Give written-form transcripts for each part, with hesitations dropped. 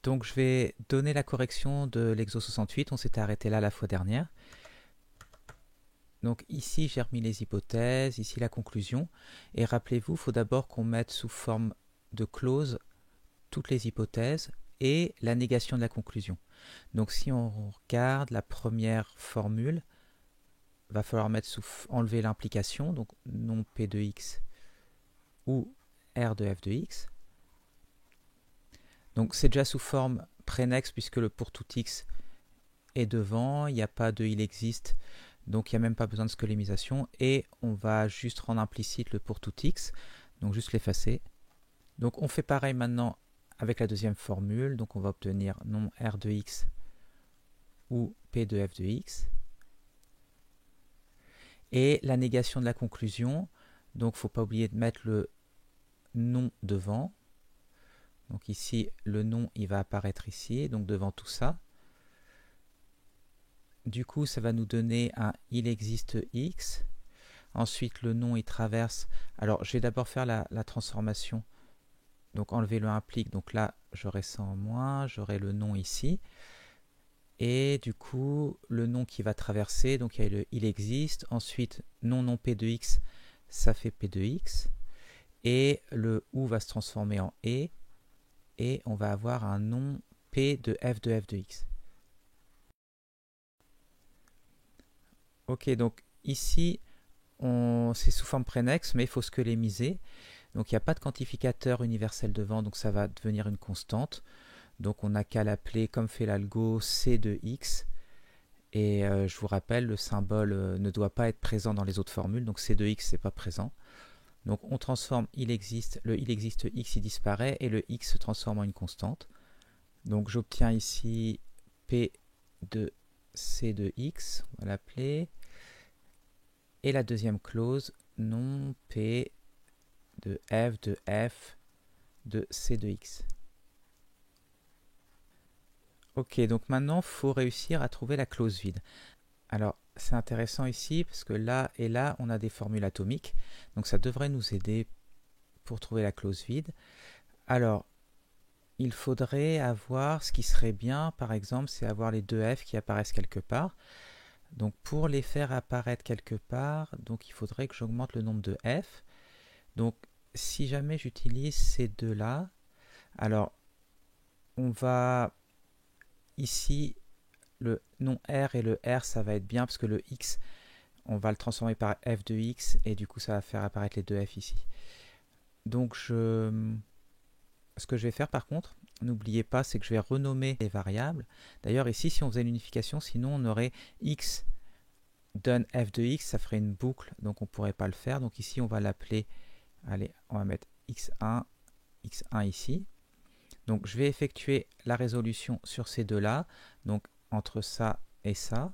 Donc je vais donner la correction de l'exo 68, on s'était arrêté là la fois dernière. Donc ici j'ai remis les hypothèses, ici la conclusion. Et rappelez-vous, il faut d'abord qu'on mette sous forme de clause toutes les hypothèses et la négation de la conclusion. Donc si on regarde la première formule, va falloir enlever l'implication, donc non P de x ou R de f de x. Donc c'est déjà sous forme prénexe puisque le pour tout x est devant, il n'y a pas de il existe, donc il n'y a même pas besoin de schémisation, et on va juste rendre implicite le pour tout x, donc juste l'effacer. Donc on fait pareil maintenant avec la deuxième formule, donc on va obtenir non R de x ou P de f de x. Et la négation de la conclusion, donc il ne faut pas oublier de mettre le non devant. Donc ici, le non, il va apparaître ici, donc devant tout ça. Du coup, ça va nous donner un il existe x. Ensuite, le non, il traverse. Alors, je vais d'abord faire la transformation. Donc, enlever le implique. Donc là, j'aurai ça en moins. J'aurai le non ici. Et du coup, le non qui va traverser. Donc, il y a le il existe. Ensuite, non p de x, ça fait p de x. Et le ou va se transformer en et. Et on va avoir un non p de f de x. Ok, donc ici, c'est sous forme prénexe, mais il faut squelémiser. Donc il n'y a pas de quantificateur universel devant, donc ça va devenir une constante. Donc on n'a qu'à l'appeler, comme fait l'algo, c de x. Et je vous rappelle, le symbole ne doit pas être présent dans les autres formules, donc c de x, c'est pas présent. Donc on transforme il existe, le il existe x, il disparaît, et le x se transforme en une constante. Donc j'obtiens ici p de c de x, on va l'appeler. Et la deuxième clause, non p de f de c de x. Ok, donc maintenant, il faut réussir à trouver la clause vide. Alors, c'est intéressant ici, parce que là et là, on a des formules atomiques. Donc, ça devrait nous aider pour trouver la clause vide. Alors, il faudrait avoir, ce qui serait bien, par exemple, c'est avoir les deux f qui apparaissent quelque part. Donc, pour les faire apparaître quelque part, donc il faudrait que j'augmente le nombre de f. Donc, si jamais j'utilise ces deux-là, alors, on va ici, le non R et le R, ça va être bien parce que le X, on va le transformer par f de X et du coup, ça va faire apparaître les deux F ici. Donc, ce que je vais faire par contre, n'oubliez pas, c'est que je vais renommer les variables. D'ailleurs, ici, si on faisait l'unification, sinon on aurait X donne f de X, ça ferait une boucle, donc on ne pourrait pas le faire. Donc ici, on va l'appeler, allez, on va mettre X1, X1 ici. Donc je vais effectuer la résolution sur ces deux-là, donc entre ça et ça.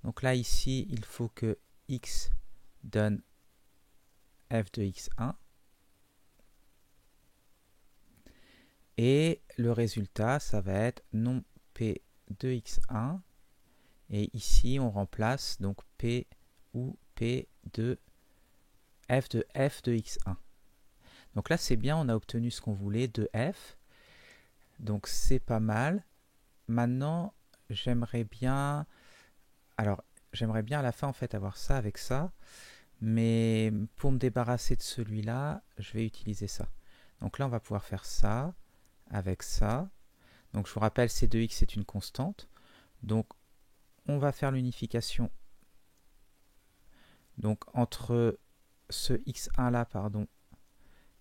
Donc là, ici, il faut que x donne f de x1. Et le résultat, ça va être non p de x1. Et ici, on remplace donc p ou p de f de x1. Donc là, c'est bien, on a obtenu ce qu'on voulait de f. Donc c'est pas mal. Maintenant, j'aimerais bien... Alors, j'aimerais bien à la fin, en fait, avoir ça avec ça. Mais pour me débarrasser de celui-là, je vais utiliser ça. Donc là, on va pouvoir faire ça avec ça. Donc je vous rappelle, C2x c'est une constante. Donc on va faire l'unification. Donc entre ce x1 là, pardon,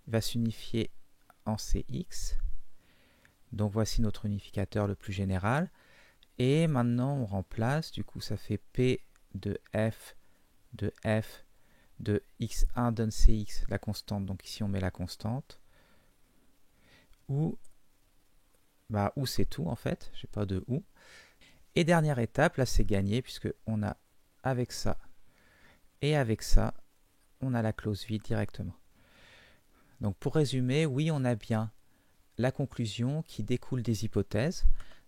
va s'unifier en cx. Donc voici notre unificateur le plus général. Et maintenant on remplace, du coup ça fait p de f de x1 donne cx, la constante. Donc ici on met la constante. Ou c'est tout en fait, j'ai pas de ou. Et dernière étape, là c'est gagné puisque on a avec ça et avec ça, on a la clause vide directement. Donc pour résumer, oui, on a bien la conclusion qui découle des hypothèses.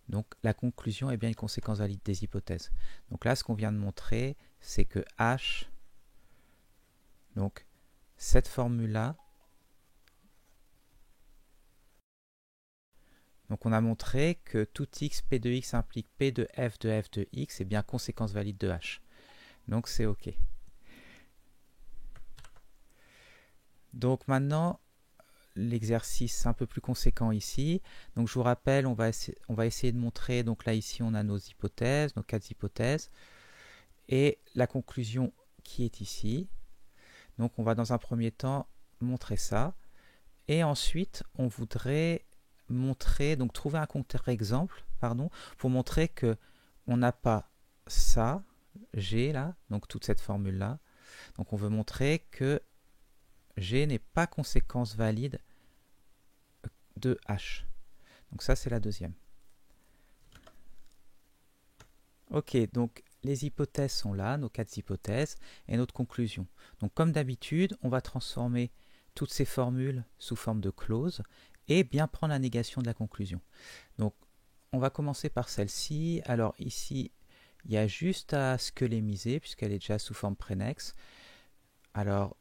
Donc la conclusion est bien une conséquence valide des hypothèses. Donc là, ce qu'on vient de montrer, c'est que H, donc cette formule-là, Donc on a montré que tout x, p de x implique p de f de x est bien conséquence valide de h. Donc c'est OK. Donc maintenant, l'exercice un peu plus conséquent ici. Donc je vous rappelle, on va essayer de montrer, donc là ici on a nos hypothèses, nos 4 hypothèses, et la conclusion qui est ici. Donc on va dans un premier temps montrer ça, et ensuite on voudrait montrer, donc trouver un contre-exemple, pour montrer que on n'a pas ça, G là, donc toute cette formule là. Donc on veut montrer que G n'est pas conséquence valide de H. Donc ça c'est la deuxième. Ok, donc les hypothèses sont là, nos 4 hypothèses, et notre conclusion. Donc comme d'habitude, on va transformer toutes ces formules sous forme de clause et bien prendre la négation de la conclusion. Donc on va commencer par celle-ci. Alors ici, il y a juste à squelémiser puisqu'elle est déjà sous forme prénexe. Alors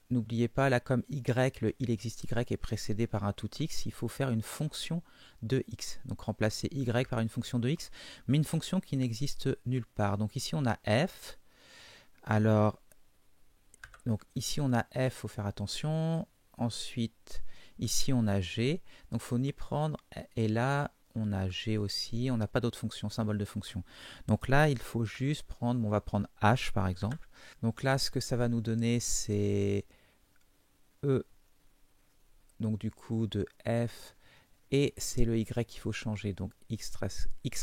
n'oubliez pas, là comme y, le il existe y est précédé par un tout x, il faut faire une fonction de x. Donc remplacer y par une fonction de x, mais une fonction qui n'existe nulle part. Donc ici on a f. Alors, donc ici on a f, il faut faire attention. Ensuite, ici on a g. Donc il faut ni prendre. Et là, on a g aussi. On n'a pas d'autre fonction, symbole de fonction. Donc là, il faut juste prendre, on va prendre h par exemple. Donc là, ce que ça va nous donner, c'est E, donc du coup de f, et c'est le y qu'il faut changer, donc x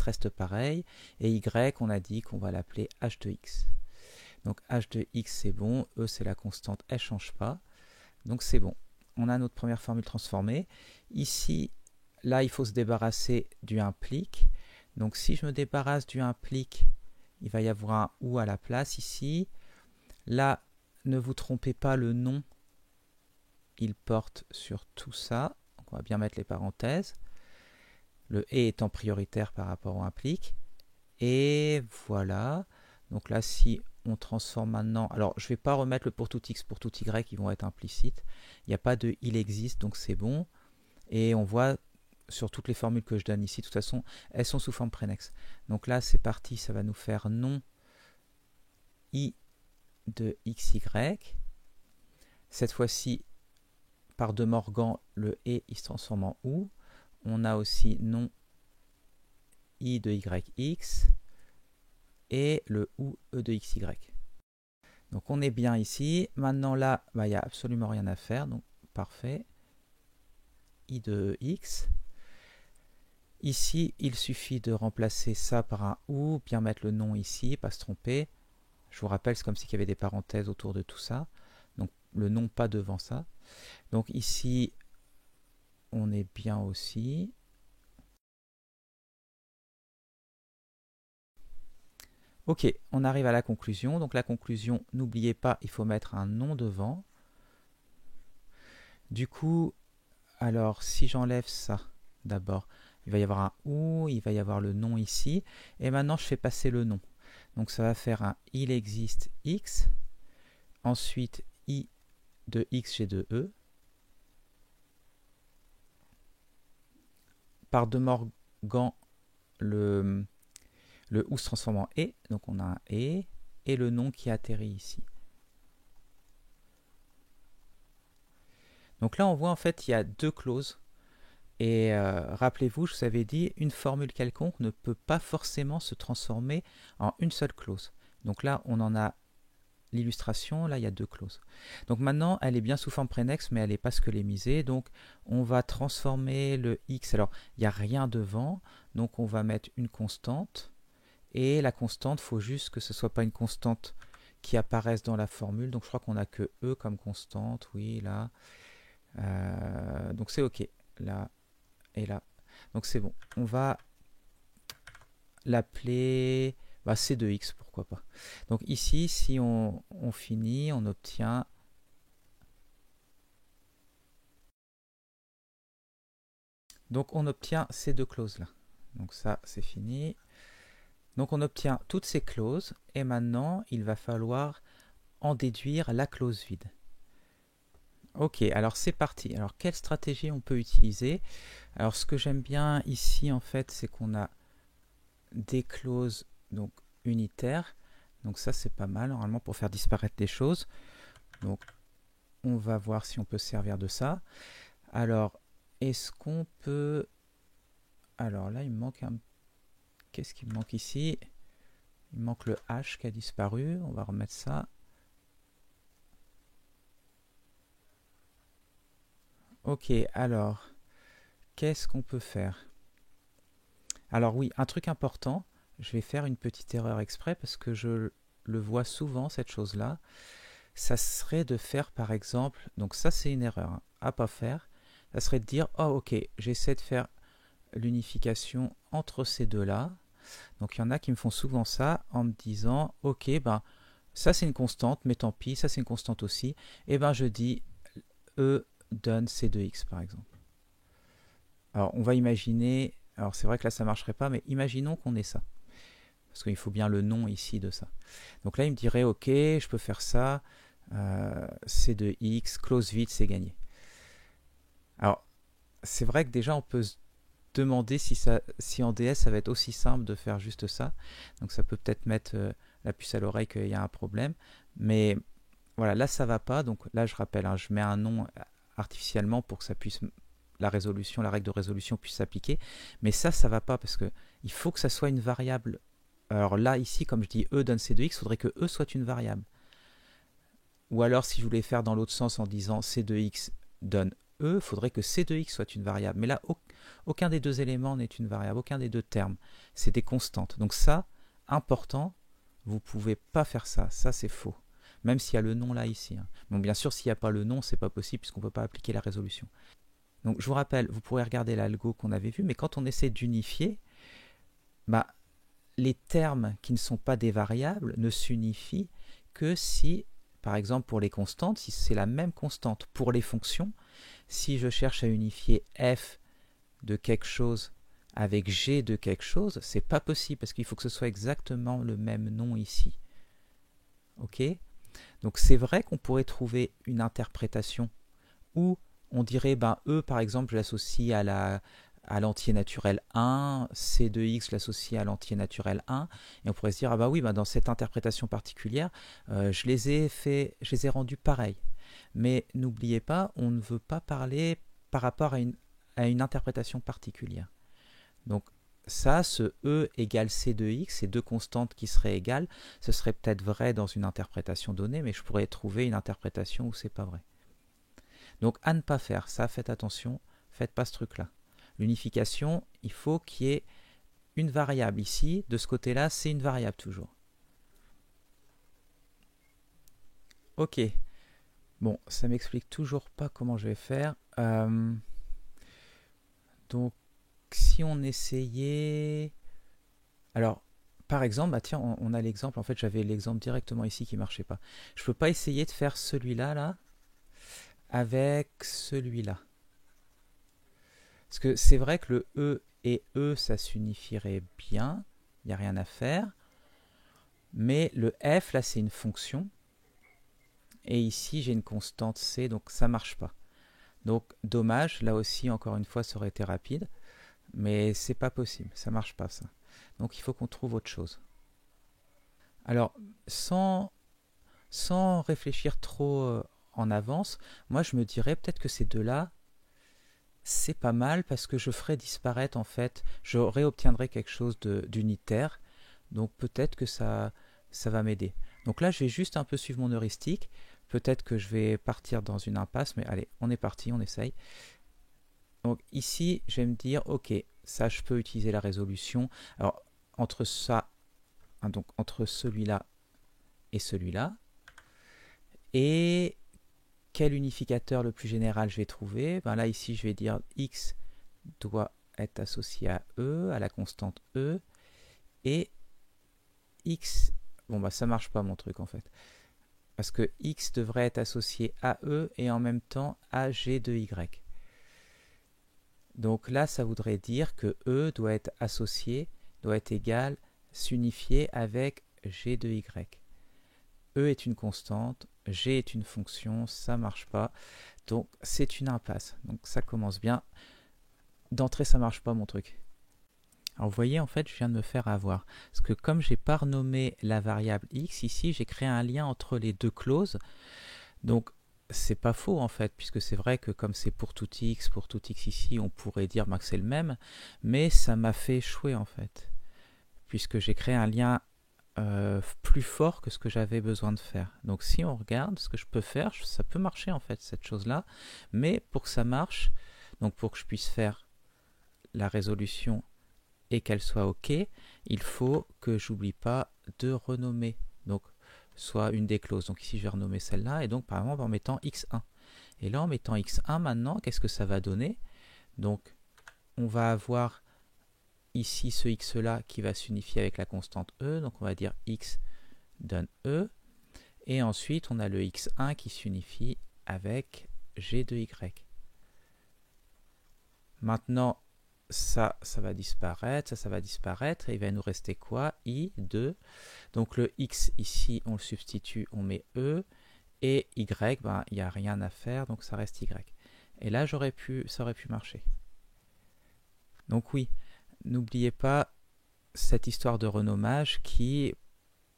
reste pareil, et y on a dit qu'on va l'appeler h de x. Donc h de x c'est bon, E c'est la constante, elle ne change pas, donc c'est bon. On a notre première formule transformée. Ici, là il faut se débarrasser du implique, donc si je me débarrasse du implique, il va y avoir un ou à la place ici. Là, ne vous trompez pas, le nom il porte sur tout ça. Donc on va bien mettre les parenthèses. Le et étant prioritaire par rapport au implique. Et voilà. Donc là, si on transforme maintenant... Alors, je ne vais pas remettre le pour tout x, pour tout y, qui vont être implicites. Il n'y a pas de il existe, donc c'est bon. Et on voit sur toutes les formules que je donne ici, de toute façon, elles sont sous forme prénexe. Donc là, c'est parti, ça va nous faire non i de xy. Cette fois-ci, par De Morgan, le et il se transforme en ou. On a aussi non i de yx et le ou e de xy. Donc on est bien ici. Maintenant là, il n'y a absolument rien à faire. Donc parfait. I de x. Ici, il suffit de remplacer ça par un ou, bien mettre le nom ici, pas se tromper. Je vous rappelle, c'est comme s'il y avait des parenthèses autour de tout ça. Donc le nom pas devant ça. Donc ici, on est bien aussi. Ok, on arrive à la conclusion. Donc la conclusion, n'oubliez pas, il faut mettre un nom devant. Du coup, alors si j'enlève ça d'abord, il va y avoir un ou, il va y avoir le nom ici. Et maintenant, je fais passer le nom. Donc ça va faire un il existe x. Ensuite, i de x, g de e. Par De Morgan, le ou se transforme en et, donc on a un et le nom qui atterrit ici. Donc là, on voit en fait, il y a deux clauses. Et rappelez-vous, je vous avais dit, une formule quelconque ne peut pas forcément se transformer en une seule clause. Donc là, on en a l'illustration, là, il y a deux clauses. Donc maintenant, elle est bien sous forme prénexe, mais elle n'est pas squelémisée. Donc on va transformer le x. Alors, il n'y a rien devant, donc on va mettre une constante. Et la constante, il faut juste que ce ne soit pas une constante qui apparaisse dans la formule. Donc je crois qu'on n'a que E comme constante, oui, là. Donc c'est OK, là et là. Donc c'est bon. On va l'appeler C2x, pourquoi pas. Donc ici, si on finit, on obtient... Donc on obtient ces deux clauses-là. Donc ça, c'est fini. Donc on obtient toutes ces clauses et maintenant il va falloir en déduire la clause vide. Ok, alors c'est parti. Alors quelle stratégie on peut utiliser? Alors ce que j'aime bien ici en fait, c'est qu'on a des clauses donc unitaires. Donc ça c'est pas mal normalement pour faire disparaître des choses. Donc on va voir si on peut se servir de ça. Alors est-ce qu'on peut... Alors là il me manque un... Qu'est-ce qui me manque ici? Il manque le H qui a disparu. On va remettre ça. Ok, alors qu'est-ce qu'on peut faire? Alors oui, un truc important, je vais faire une petite erreur exprès parce que je le vois souvent cette chose-là. Ça serait de faire par exemple, donc ça c'est une erreur à pas faire, ça serait de dire oh ok, j'essaie de faire l'unification entre ces deux-là. Donc il y en a qui me font souvent ça en me disant ok ben ça c'est une constante mais tant pis, ça c'est une constante aussi, et ben je dis E donne C2X par exemple. Alors on va imaginer, alors c'est vrai que là ça marcherait pas, mais imaginons qu'on ait ça. Parce qu'il faut bien le nom ici de ça. Donc là il me dirait ok, je peux faire ça, C2X, close vide, c'est gagné. Alors c'est vrai que déjà on peut se demander si en DS ça va être aussi simple de faire juste ça. Donc ça peut peut-être mettre la puce à l'oreille qu'il y a un problème. Mais voilà, là ça va pas. Donc là je rappelle, je mets un nom artificiellement pour que ça puisse la résolution, la règle de résolution puisse s'appliquer. Mais ça va pas parce que il faut que ça soit une variable. Alors là ici, comme je dis E donne C2X, il faudrait que E soit une variable. Ou alors si je voulais faire dans l'autre sens en disant C2X donne E, il faudrait que C2X soit une variable. Mais là, aucun des deux éléments n'est une variable, aucun des deux termes. C'est des constantes. Donc ça, important, vous ne pouvez pas faire ça. Ça, c'est faux. Même s'il y a le nom là, ici. Bon, bien sûr, s'il n'y a pas le nom, c'est pas possible puisqu'on ne peut pas appliquer la résolution. Donc je vous rappelle, vous pourrez regarder l'algo qu'on avait vu, mais quand on essaie d'unifier, bah, les termes qui ne sont pas des variables ne s'unifient que si, par exemple pour les constantes, si c'est la même constante pour les fonctions, si je cherche à unifier f de quelque chose avec g de quelque chose, c'est pas possible parce qu'il faut que ce soit exactement le même nom ici. Ok? Donc c'est vrai qu'on pourrait trouver une interprétation où on dirait, ben, E par exemple, je l'associe à l'entier naturel 1, C2X je l'associe à l'entier naturel 1, et on pourrait se dire, ah bah oui, bah dans cette interprétation particulière, je les ai rendus pareils. Mais n'oubliez pas, on ne veut pas parler par rapport à une interprétation particulière. Donc ça, ce E égale C2X, ces deux constantes qui seraient égales, ce serait peut-être vrai dans une interprétation donnée, mais je pourrais trouver une interprétation où c'est pas vrai. Donc à ne pas faire, ça faites attention, faites pas ce truc-là. L'unification, il faut qu'il y ait une variable ici, de ce côté-là, c'est une variable toujours. Ok, bon, ça m'explique toujours pas comment je vais faire. Donc si on essayait... Alors, par exemple, bah tiens, on a l'exemple, en fait j'avais l'exemple directement ici qui marchait pas. Je peux pas essayer de faire celui-là, là, avec celui-là. Parce que c'est vrai que le E et E, ça s'unifierait bien, il n'y a rien à faire. Mais le F, là, c'est une fonction. Et ici, j'ai une constante C, donc ça ne marche pas. Donc, dommage, là aussi, encore une fois, ça aurait été rapide. Mais c'est pas possible, ça marche pas, ça. Donc, il faut qu'on trouve autre chose. Alors, sans réfléchir trop en avance, moi, je me dirais peut-être que ces deux-là, c'est pas mal parce que je ferais disparaître, en fait, je réobtiendrai quelque chose d'unitaire. Donc, peut-être que ça va m'aider. Donc là, je vais juste un peu suivre mon heuristique. Peut-être que je vais partir dans une impasse, mais allez, on est parti, on essaye. Donc ici, je vais me dire, ok, ça, je peux utiliser la résolution. Alors, entre ça, donc entre celui-là et celui-là, et quel unificateur le plus général je vais trouver? Ben là, ici, je vais dire x doit être associé à E, à la constante E, et x... Bon, bah ça marche pas mon truc en fait. Parce que x devrait être associé à E et en même temps à G de Y. Donc là, ça voudrait dire que E doit être associé, doit être égal, s'unifier avec G de Y. E est une constante, G est une fonction, ça marche pas. Donc c'est une impasse. Donc ça commence bien. D'entrée, ça marche pas mon truc. Alors vous voyez, en fait, je viens de me faire avoir. Parce que comme j'ai pas renommé la variable x, ici, j'ai créé un lien entre les deux clauses. Donc, c'est pas faux, en fait, puisque c'est vrai que comme c'est pour tout x ici, on pourrait dire que c'est le même, mais ça m'a fait échouer, en fait, puisque j'ai créé un lien plus fort que ce que j'avais besoin de faire. Donc, si on regarde ce que je peux faire, ça peut marcher, en fait, cette chose-là, mais pour que ça marche, donc pour que je puisse faire la résolution et qu'elle soit OK, il faut que j'oublie pas de renommer. Donc, soit une des clauses. Donc ici, je vais renommer celle-là, et donc par exemple en mettant x1. Et là, en mettant x1 maintenant, qu'est-ce que ça va donner? Donc, on va avoir ici ce x-là qui va s'unifier avec la constante e, donc on va dire x donne e, et ensuite on a le x1 qui s'unifie avec g de y. Maintenant, ça va disparaître, ça va disparaître, et il va nous rester quoi? I, 2. Donc le x ici, on le substitue, on met e, et y, ben, il n'y a rien à faire, donc ça reste y. Et là, ça aurait pu marcher. Donc oui, n'oubliez pas cette histoire de renommage qui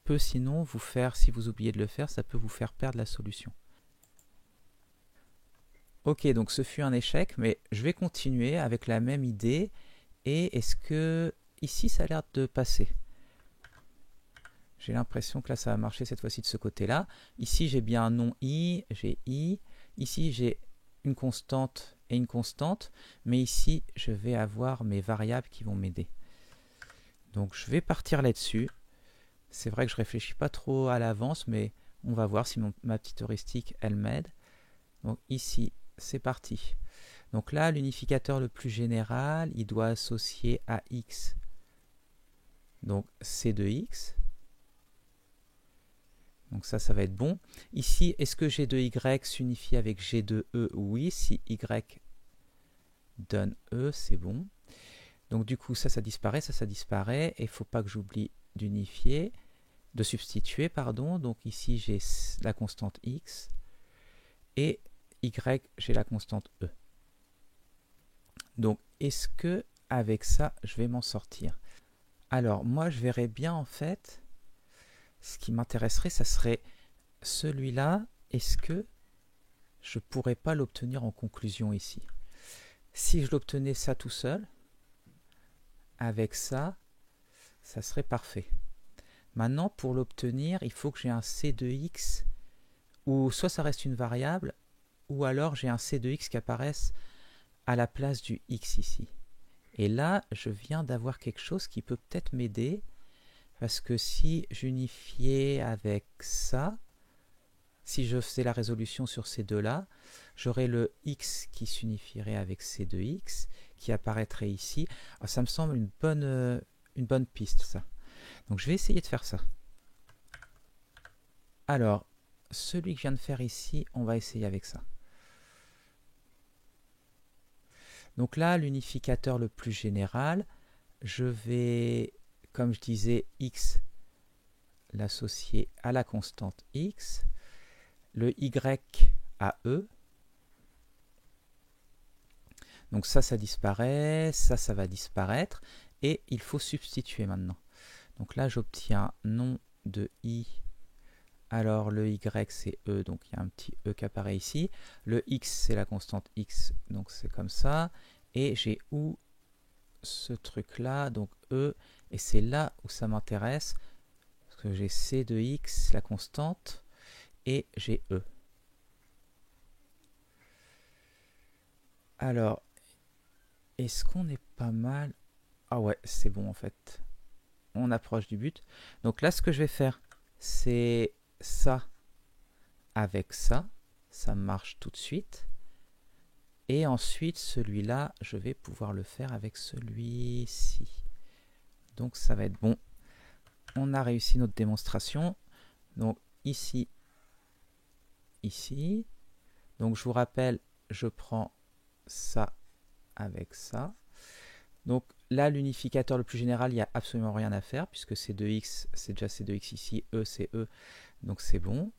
peut sinon vous faire, si vous oubliez de le faire, ça peut vous faire perdre la solution. Ok, donc ce fut un échec, mais je vais continuer avec la même idée. Et est-ce que ici ça a l'air de passer? J'ai l'impression que là ça va marcher cette fois-ci de ce côté-là. Ici j'ai bien un nom i, j'ai i. Ici j'ai une constante et une constante, mais ici je vais avoir mes variables qui vont m'aider. Donc je vais partir là-dessus. C'est vrai que je réfléchis pas trop à l'avance, mais on va voir si ma petite heuristique elle m'aide. Donc ici c'est parti. Donc là, l'unificateur le plus général, il doit associer à x, donc c de x. Donc ça va être bon. Ici, est-ce que g de y s'unifie avec g de e? Oui, si y donne e, c'est bon. Donc du coup, ça disparaît, ça disparaît. Et il ne faut pas que j'oublie d'unifier, de substituer, pardon. Donc ici, j'ai la constante x. Et y, j'ai la constante e. Donc, est-ce que avec ça, je vais m'en sortir? Alors, moi, je verrais bien, en fait, ce qui m'intéresserait, ça serait celui-là. Est-ce que je ne pourrais pas l'obtenir en conclusion ici? Si je l'obtenais ça tout seul, avec ça, ça serait parfait. Maintenant, pour l'obtenir, il faut que j'ai un c de x, ou soit ça reste une variable, ou alors j'ai un c de x qui apparaisse à la place du x ici. Et là, je viens d'avoir quelque chose qui peut peut-être m'aider, parce que si j'unifiais avec ça, si je faisais la résolution sur ces deux-là, j'aurais le x qui s'unifierait avec ces deux x, qui apparaîtrait ici. Alors, ça me semble une bonne piste, ça. Donc je vais essayer de faire ça. Alors, celui que je viens de faire ici, on va essayer avec ça. Donc là, l'unificateur le plus général, je vais, comme je disais, x l'associer à la constante x, le y à e. Donc ça disparaît, ça va disparaître, et il faut substituer maintenant. Donc là, j'obtiens nom de i. Alors le y c'est e, donc il y a un petit e qui apparaît ici. Le x c'est la constante x, donc c'est comme ça. Et j'ai où ce truc là, donc e, et c'est là où ça m'intéresse, parce que j'ai c de x, la constante, et j'ai e. Alors, est-ce qu'on est pas mal? Ah ouais, c'est bon en fait. On approche du but. Donc là, ce que je vais faire, c'est ça avec ça. Ça marche tout de suite. Et ensuite, celui-là, je vais pouvoir le faire avec celui-ci. Donc ça va être bon. On a réussi notre démonstration. Donc ici, ici. Donc je vous rappelle, je prends ça avec ça. Donc là, l'unificateur le plus général, il n'y a absolument rien à faire, puisque C2x, c'est déjà C2x ici, E, c'est E, donc c'est bon.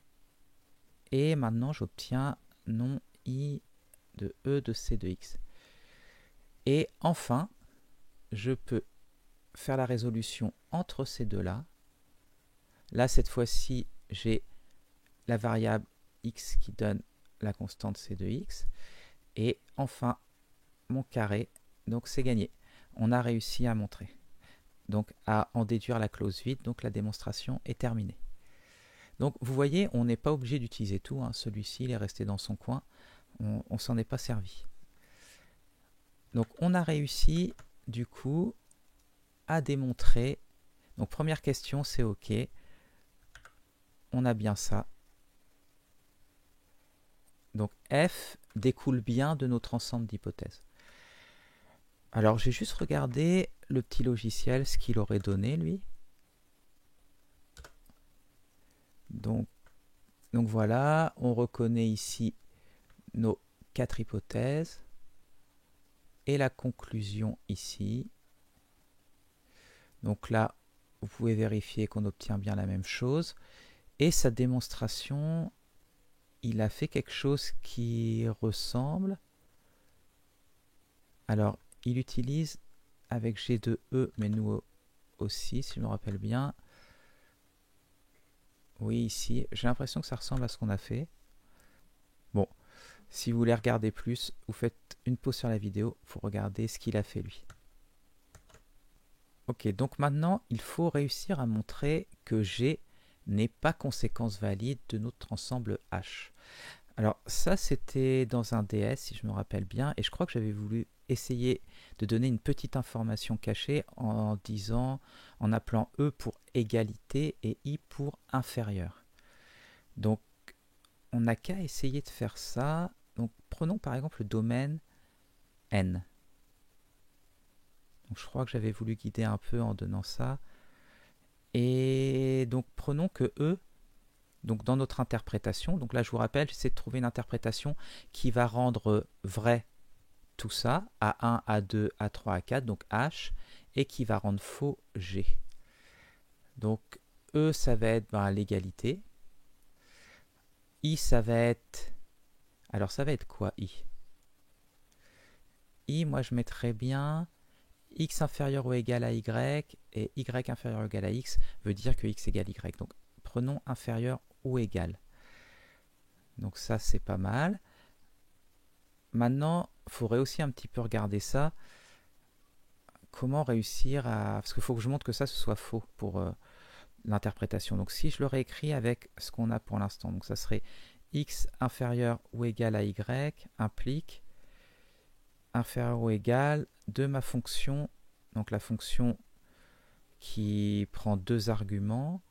Et maintenant, j'obtiens non I de E de C de X. Et enfin, je peux faire la résolution entre ces deux-là. Là, cette fois-ci, j'ai la variable x qui donne la constante C de x. Et enfin, mon carré. Donc, c'est gagné. On a réussi à montrer. Donc, à en déduire la clause vide. Donc, la démonstration est terminée. Donc, vous voyez, on n'est pas obligé d'utiliser tout. Hein. Celui-ci, il est resté dans son coin. On ne s'en est pas servi. Donc, on a réussi, du coup, à démontrer. Donc, première question, c'est OK. On a bien ça. Donc, F découle bien de notre ensemble d'hypothèses. Alors, j'ai juste regardé le petit logiciel, ce qu'il aurait donné, lui. Donc voilà, on reconnaît ici nos 4 hypothèses et la conclusion ici. Donc là, vous pouvez vérifier qu'on obtient bien la même chose. Et sa démonstration, il a fait quelque chose qui ressemble. Alors, il utilise avec G2E, mais nous aussi, si je me rappelle bien. Oui, ici, j'ai l'impression que ça ressemble à ce qu'on a fait. Bon, si vous voulez regarder plus, vous faites une pause sur la vidéo pour regarder ce qu'il a fait lui. Ok, donc maintenant, il faut réussir à montrer que G n'est pas conséquence valide de notre ensemble H. Alors ça, c'était dans un DS, si je me rappelle bien, et je crois que j'avais voulu essayer de donner une petite information cachée en disant, en appelant E pour égalité et I pour inférieur. Donc, on n'a qu'à essayer de faire ça. Donc, prenons par exemple le domaine N. Donc, je crois que j'avais voulu guider un peu en donnant ça. Et donc, prenons que E, donc dans notre interprétation, donc là je vous rappelle, j'essaie de trouver une interprétation qui va rendre vrai tout ça, A1, A2, A3, A4, donc H, et qui va rendre faux G. Donc E, ça va être l'égalité. I, ça va être... Alors ça va être quoi I? I, moi je mettrais bien x inférieur ou égal à y, et y inférieur ou égal à x veut dire que x égale y. Donc prenons inférieur ou égal. Donc ça, c'est pas mal. Maintenant, il faudrait aussi un petit peu regarder ça. Comment réussir à... Parce qu'il faut que je montre que ça, ce soit faux pour l'interprétation. Donc si je le réécris avec ce qu'on a pour l'instant, donc ça serait x inférieur ou égal à y implique inférieur ou égal de ma fonction, donc la fonction qui prend deux arguments.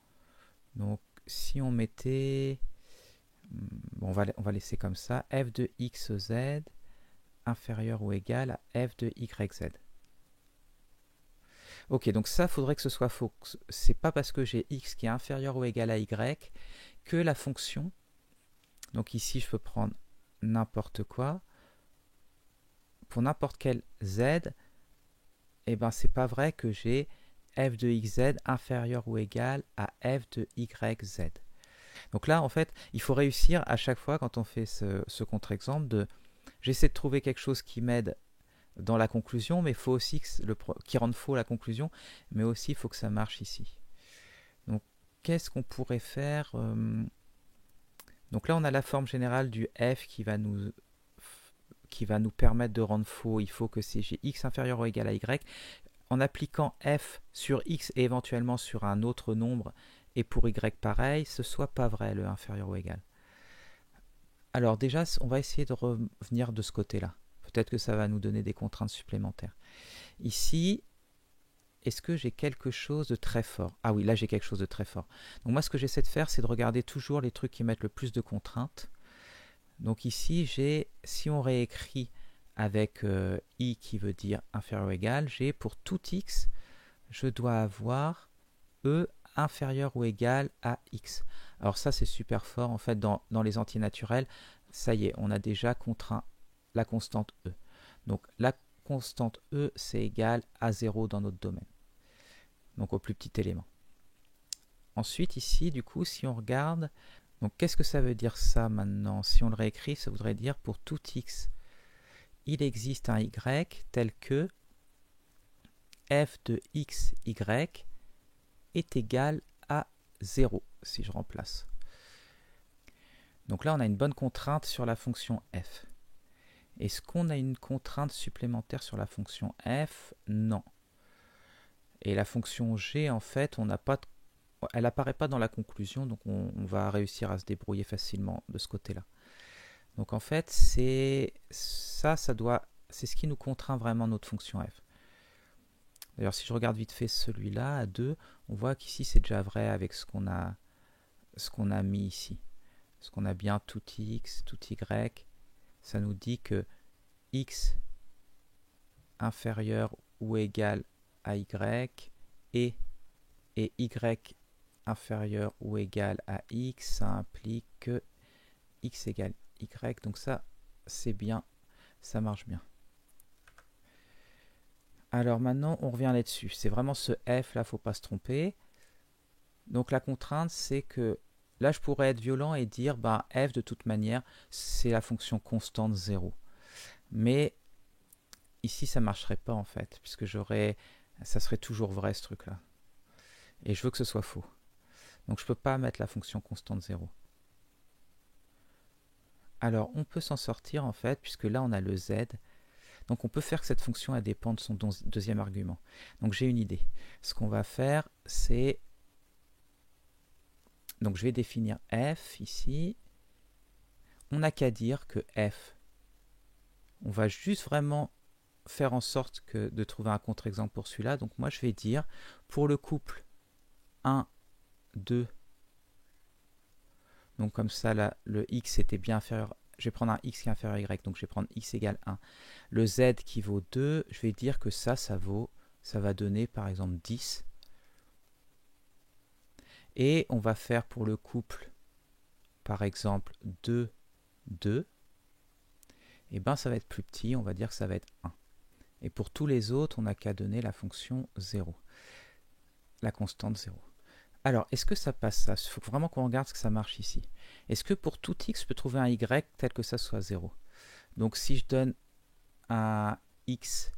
Donc si on mettait... Bon, on va laisser comme ça, f de xz inférieur ou égal à f de yz. Ok, donc ça, faudrait que ce soit faux. C'est pas parce que j'ai x qui est inférieur ou égal à y que la fonction, donc ici je peux prendre n'importe quoi, pour n'importe quel z, et ben c'est pas vrai que j'ai f de xz inférieur ou égal à f de yz. Donc là, en fait, il faut réussir à chaque fois, quand on fait ce contre-exemple, j'essaie de trouver quelque chose qui m'aide dans la conclusion, mais il faut aussi qui rende faux la conclusion, mais aussi il faut que ça marche ici. Donc, qu'est-ce qu'on pourrait faire Donc là, on a la forme générale du f qui va nous permettre de rendre faux. Il faut que c'est x inférieur ou égal à y. En appliquant f sur x et éventuellement sur un autre nombre, et pour y pareil, ce soit pas vrai, le inférieur ou égal. Alors déjà, on va essayer de revenir de ce côté-là. Peut-être que ça va nous donner des contraintes supplémentaires. Ici, est-ce que j'ai quelque chose de très fort? Ah oui, là j'ai quelque chose de très fort. Donc moi, ce que j'essaie de faire, c'est de regarder toujours les trucs qui mettent le plus de contraintes. Donc ici, si on réécrit avec i qui veut dire inférieur ou égal, j'ai pour tout x, je dois avoir e inférieur ou égal à x. Alors ça, c'est super fort. En fait, dans les antinaturels, ça y est, on a déjà contraint la constante e. Donc la constante e, c'est égal à 0 dans notre domaine. Donc au plus petit élément. Ensuite, ici, du coup, si on regarde, Donc qu'est-ce que ça veut dire ça maintenant? Si on le réécrit, ça voudrait dire pour tout x, il existe un y tel que f de x, y est égal à 0, si je remplace. Donc là, on a une bonne contrainte sur la fonction f. Est-ce qu'on a une contrainte supplémentaire sur la fonction f? Non. Et la fonction g, en fait, elle n'apparaît pas dans la conclusion, donc on va réussir à se débrouiller facilement de ce côté-là. Donc en fait, c'est ce qui nous contraint vraiment notre fonction f. D'ailleurs, si je regarde vite fait celui-là, à 2, on voit qu'ici c'est déjà vrai avec ce qu'on a mis ici. Parce qu'on a bien tout x, tout y, ça nous dit que x inférieur ou égal à y et y inférieur ou égal à x, ça implique que x égale y. Donc ça, c'est bien, ça marche bien. Alors maintenant, on revient là-dessus. C'est vraiment ce f là, faut pas se tromper. Donc la contrainte, c'est que là, je pourrais être violent et dire bah, f de toute manière, c'est la fonction constante 0. Mais ici, ça ne marcherait pas en fait, puisque ça serait toujours vrai ce truc-là. Et je veux que ce soit faux. Donc je ne peux pas mettre la fonction constante 0. Alors on peut s'en sortir en fait, puisque là on a le z. Donc on peut faire que cette fonction elle dépend de son deuxième argument. Donc j'ai une idée. Ce qu'on va faire, c'est... Donc je vais définir f ici. On n'a qu'à dire que f, on va juste vraiment faire en sorte de trouver un contre-exemple pour celui-là. Donc moi je vais dire, pour le couple 1, 2, donc comme ça là, le x était bien inférieur, je vais prendre un x qui est inférieur à y, donc je vais prendre x égale 1. Le z qui vaut 2, je vais dire que ça va donner par exemple 10. Et on va faire pour le couple, par exemple 2, 2, et bien ça va être plus petit, on va dire que ça va être 1. Et pour tous les autres, on n'a qu'à donner la fonction 0, la constante 0. Alors, est-ce que ça passe ça? Il faut vraiment qu'on regarde ce que ça marche ici. Est-ce que pour tout x, je peux trouver un y tel que ça soit 0? Donc si je donne un x,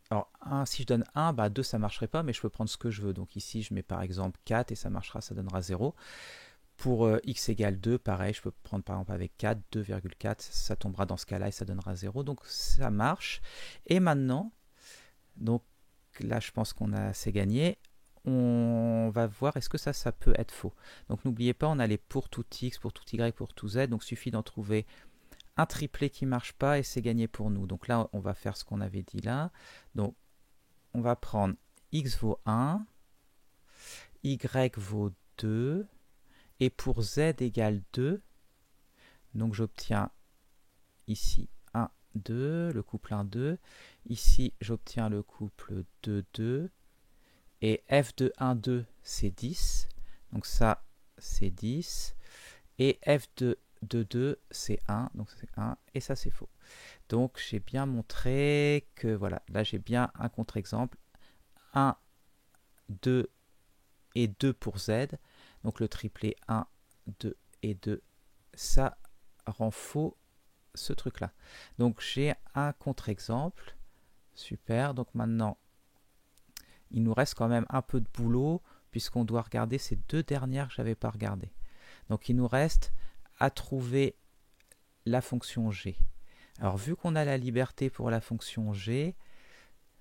alors si je donne 1, bah 2 ça ne marcherait pas, mais je peux prendre ce que je veux. Donc ici, je mets par exemple 4 et ça marchera, ça donnera 0. Pour x égale 2, pareil, je peux prendre par exemple avec 4, 2,4, ça tombera dans ce cas-là et ça donnera 0. Donc ça marche. Et maintenant, donc là je pense qu'on a assez gagné. On va voir est-ce que ça peut être faux. Donc n'oubliez pas, on a les pour tout x, pour tout y, pour tout z. Donc il suffit d'en trouver un triplé qui ne marche pas et c'est gagné pour nous. Donc là, on va faire ce qu'on avait dit là. Donc on va prendre x vaut 1, y vaut 2, et pour z égale 2, donc j'obtiens ici 1, 2, le couple 1, 2. Ici, j'obtiens le couple 2, 2. Et f de 1, 2, c'est 10. Donc ça, c'est 10. Et f de 2, 2, c'est 1. Donc c'est 1. Et ça, c'est faux. Donc j'ai bien montré que, voilà, là j'ai bien un contre-exemple. 1, 2 et 2 pour z. Donc le triplé 1, 2 et 2, ça rend faux ce truc-là. Donc j'ai un contre-exemple. Super. Donc maintenant, il nous reste quand même un peu de boulot puisqu'on doit regarder ces deux dernières que je n'avais pas regardées. Donc il nous reste à trouver la fonction g. Alors vu qu'on a la liberté pour la fonction g,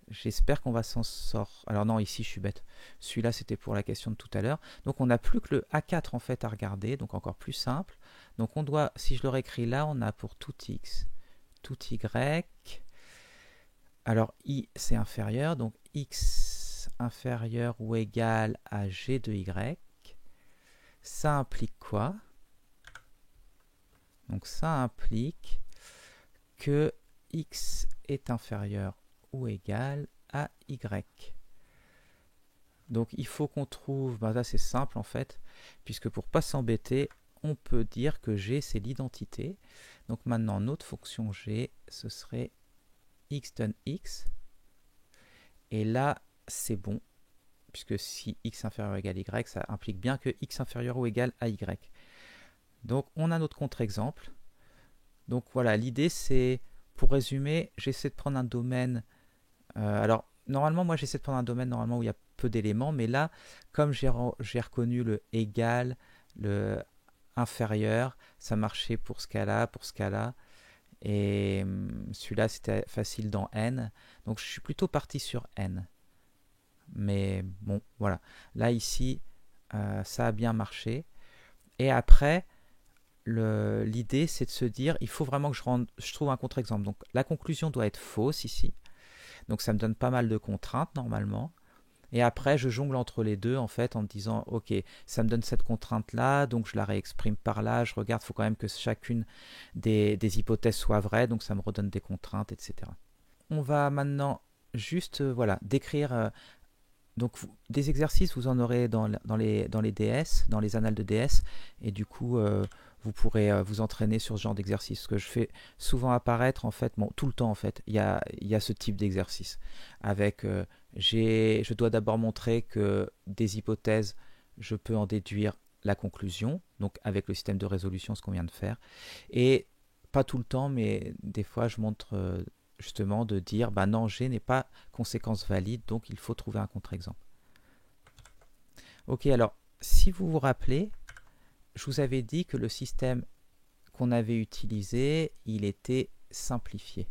j'espère qu'on va s'en sortir. Alors non, ici je suis bête. Celui-là c'était pour la question de tout à l'heure. Donc on n'a plus que le A4 en fait à regarder, donc encore plus simple. Donc on doit, si je le réécris là, on a pour tout x, tout y. Alors i c'est inférieur, donc x inférieur ou égal à g de y. Ça implique quoi? Donc ça implique que x est inférieur ou égal à y. Donc il faut qu'on trouve, là c'est simple en fait, puisque pour pas s'embêter, on peut dire que g c'est l'identité. Donc maintenant notre fonction g, ce serait x donne x. Et là c'est bon, puisque si x inférieur ou égal y, ça implique bien que x inférieur ou égal à y. Donc on a notre contre-exemple. Donc voilà, l'idée c'est, pour résumer, j'essaie de prendre un domaine. Alors normalement, moi j'essaie de prendre un domaine normalement où il y a peu d'éléments, mais là, comme j'ai reconnu le égal, le inférieur, ça marchait pour ce cas-là, pour ce cas-là. Et celui-là, c'était facile dans n. Donc, je suis plutôt parti sur n. Mais bon, voilà. Là, ici, ça a bien marché. Et après, l'idée, c'est de se dire, il faut vraiment que je trouve un contre-exemple. Donc, la conclusion doit être fausse ici. Donc, ça me donne pas mal de contraintes, normalement. Et après, je jongle entre les deux, en fait, en me disant, ok, ça me donne cette contrainte-là, donc je la réexprime par là, je regarde, il faut quand même que chacune des hypothèses soit vraie, donc ça me redonne des contraintes, etc. On va maintenant juste, voilà, décrire, donc des exercices, vous en aurez dans les DS, dans les annales de DS, et du coup, vous pourrez vous entraîner sur ce genre d'exercice. Ce que je fais souvent apparaître, en fait, bon, tout le temps, en fait, il y a ce type d'exercice. Avec, je dois d'abord montrer que des hypothèses, je peux en déduire la conclusion, donc avec le système de résolution, ce qu'on vient de faire. Et pas tout le temps, mais des fois, je montre justement de dire, bah non, G n'est pas conséquence valide, donc il faut trouver un contre-exemple. Ok, alors, si vous vous rappelez, je vous avais dit que le système qu'on avait utilisé, il était simplifié.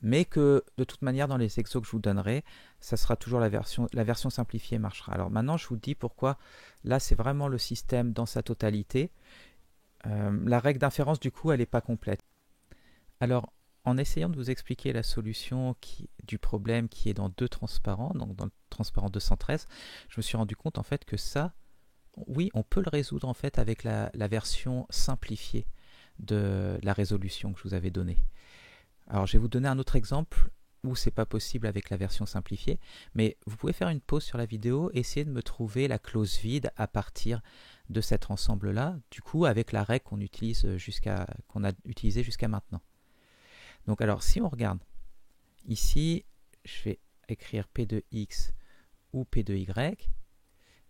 Mais que, de toute manière, dans les exos que je vous donnerai, ça sera toujours la version simplifiée marchera. Alors maintenant, je vous dis pourquoi, là, c'est vraiment le système dans sa totalité. La règle d'inférence, du coup, elle n'est pas complète. Alors, en essayant de vous expliquer la solution du problème qui est dans deux transparents, donc dans le transparent 213, je me suis rendu compte en fait que ça, oui, on peut le résoudre en fait avec la version simplifiée de la résolution que je vous avais donnée. Alors, je vais vous donner un autre exemple où c'est pas possible avec la version simplifiée, mais vous pouvez faire une pause sur la vidéo et essayer de me trouver la clause vide à partir de cet ensemble-là, du coup avec la règle qu'on a utilisée jusqu'à maintenant. Donc alors, si on regarde, ici, je vais écrire P de X ou P de Y,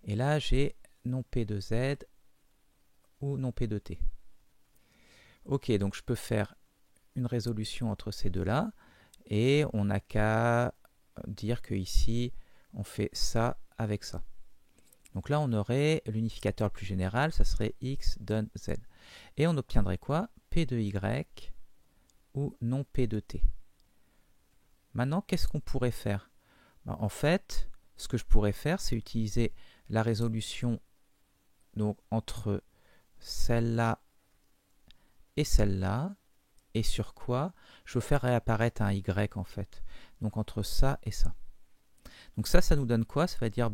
et là, j'ai non P de Z ou non P de T. Ok, donc je peux faire une résolution entre ces deux-là, et on n'a qu'à dire que ici, on fait ça avec ça. Donc là, on aurait l'unificateur le plus général, ça serait X donne Z. Et on obtiendrait quoi? P de Y ou non P de T. Maintenant, qu'est-ce qu'on pourrait faire? En fait, ce que je pourrais faire, c'est utiliser la résolution donc, entre celle-là et celle-là, et sur quoi je veux faire réapparaître un Y en fait. Donc entre ça et ça. Donc ça nous donne quoi? Ça va dire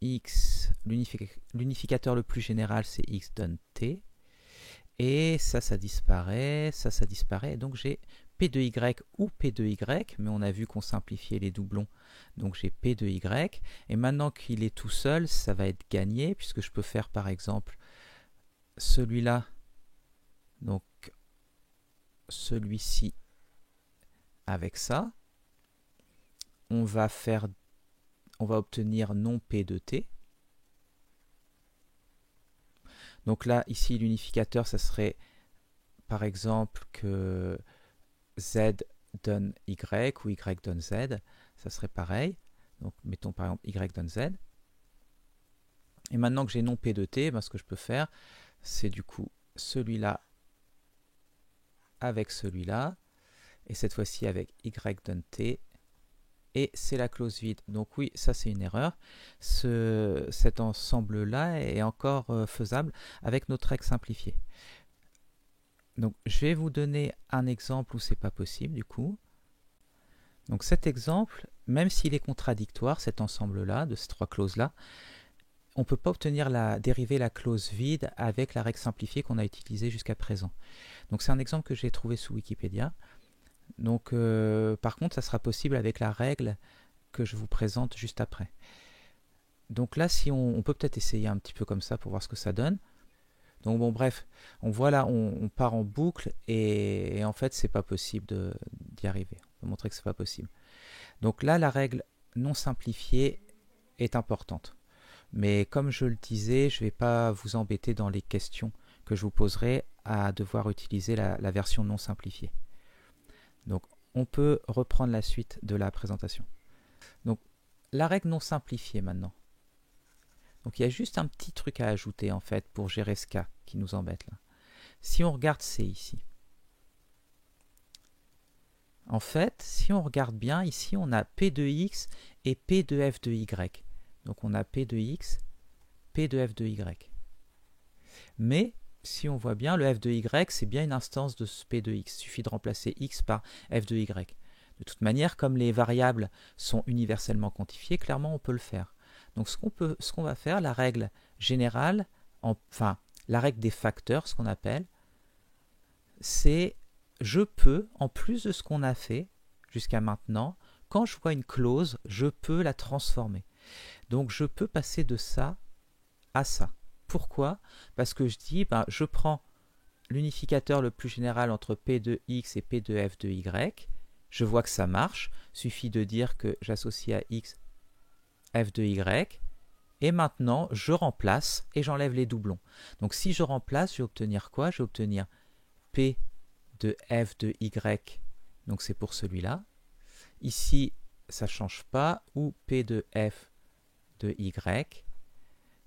X, l'unificateur le plus général, c'est X donne T. Et ça disparaît, ça disparaît. Et donc j'ai P de Y ou P de Y, mais on a vu qu'on simplifiait les doublons. Donc j'ai P de Y. Et maintenant qu'il est tout seul, ça va être gagné, puisque je peux faire par exemple celui-là, donc celui-ci avec ça. On va obtenir non P de T. Donc là, ici, l'unificateur, ça serait par exemple que Z donne Y ou Y donne Z. Ça serait pareil. Donc mettons par exemple Y donne Z. Et maintenant que j'ai non P de T, ce que je peux faire, c'est du coup celui-là avec celui-là. Et cette fois-ci avec Y donne T. Et c'est la clause vide. Donc oui, ça c'est une erreur. Cet ensemble-là est encore faisable avec notre règle simplifiée. Donc je vais vous donner un exemple où c'est pas possible du coup. Donc cet exemple, même s'il est contradictoire, cet ensemble-là, de ces trois clauses-là, on ne peut pas dériver la clause vide avec la règle simplifiée qu'on a utilisée jusqu'à présent. Donc c'est un exemple que j'ai trouvé sous Wikipédia. Donc, par contre, ça sera possible avec la règle que je vous présente juste après. Donc là, si on peut peut-être essayer un petit peu comme ça pour voir ce que ça donne. Donc bon, bref, on voit là, on part en boucle et en fait, c'est pas possible d'y arriver. On va montrer que c'est pas possible. Donc là, la règle non simplifiée est importante. Mais comme je le disais, je ne vais pas vous embêter dans les questions que je vous poserai à devoir utiliser la version non simplifiée. Donc, on peut reprendre la suite de la présentation. Donc, la règle non simplifiée maintenant. Donc, il y a juste un petit truc à ajouter en fait pour gérer ce cas qui nous embête là. Si on regarde C ici, en fait, si on regarde bien, ici on a P de X et P de F de Y. Donc on a P de X, P de F de Y. Mais, si on voit bien, le F de Y, c'est bien une instance de ce P de X. Il suffit de remplacer X par F de Y. De toute manière, comme les variables sont universellement quantifiées, clairement on peut le faire. Donc ce qu'on va faire, la règle générale, enfin la règle des facteurs, ce qu'on appelle, c'est je peux, en plus de ce qu'on a fait jusqu'à maintenant, quand je vois une clause, je peux la transformer. Donc je peux passer de ça à ça. Pourquoi? Parce que je dis, je prends l'unificateur le plus général entre P de X et P de F de Y, je vois que ça marche, suffit de dire que j'associe à X F de Y, et maintenant je remplace et j'enlève les doublons. Donc si je remplace, je vais obtenir quoi? Je vais obtenir P de F de Y, donc c'est pour celui-là. Ici, ça ne change pas, ou P de F de Y,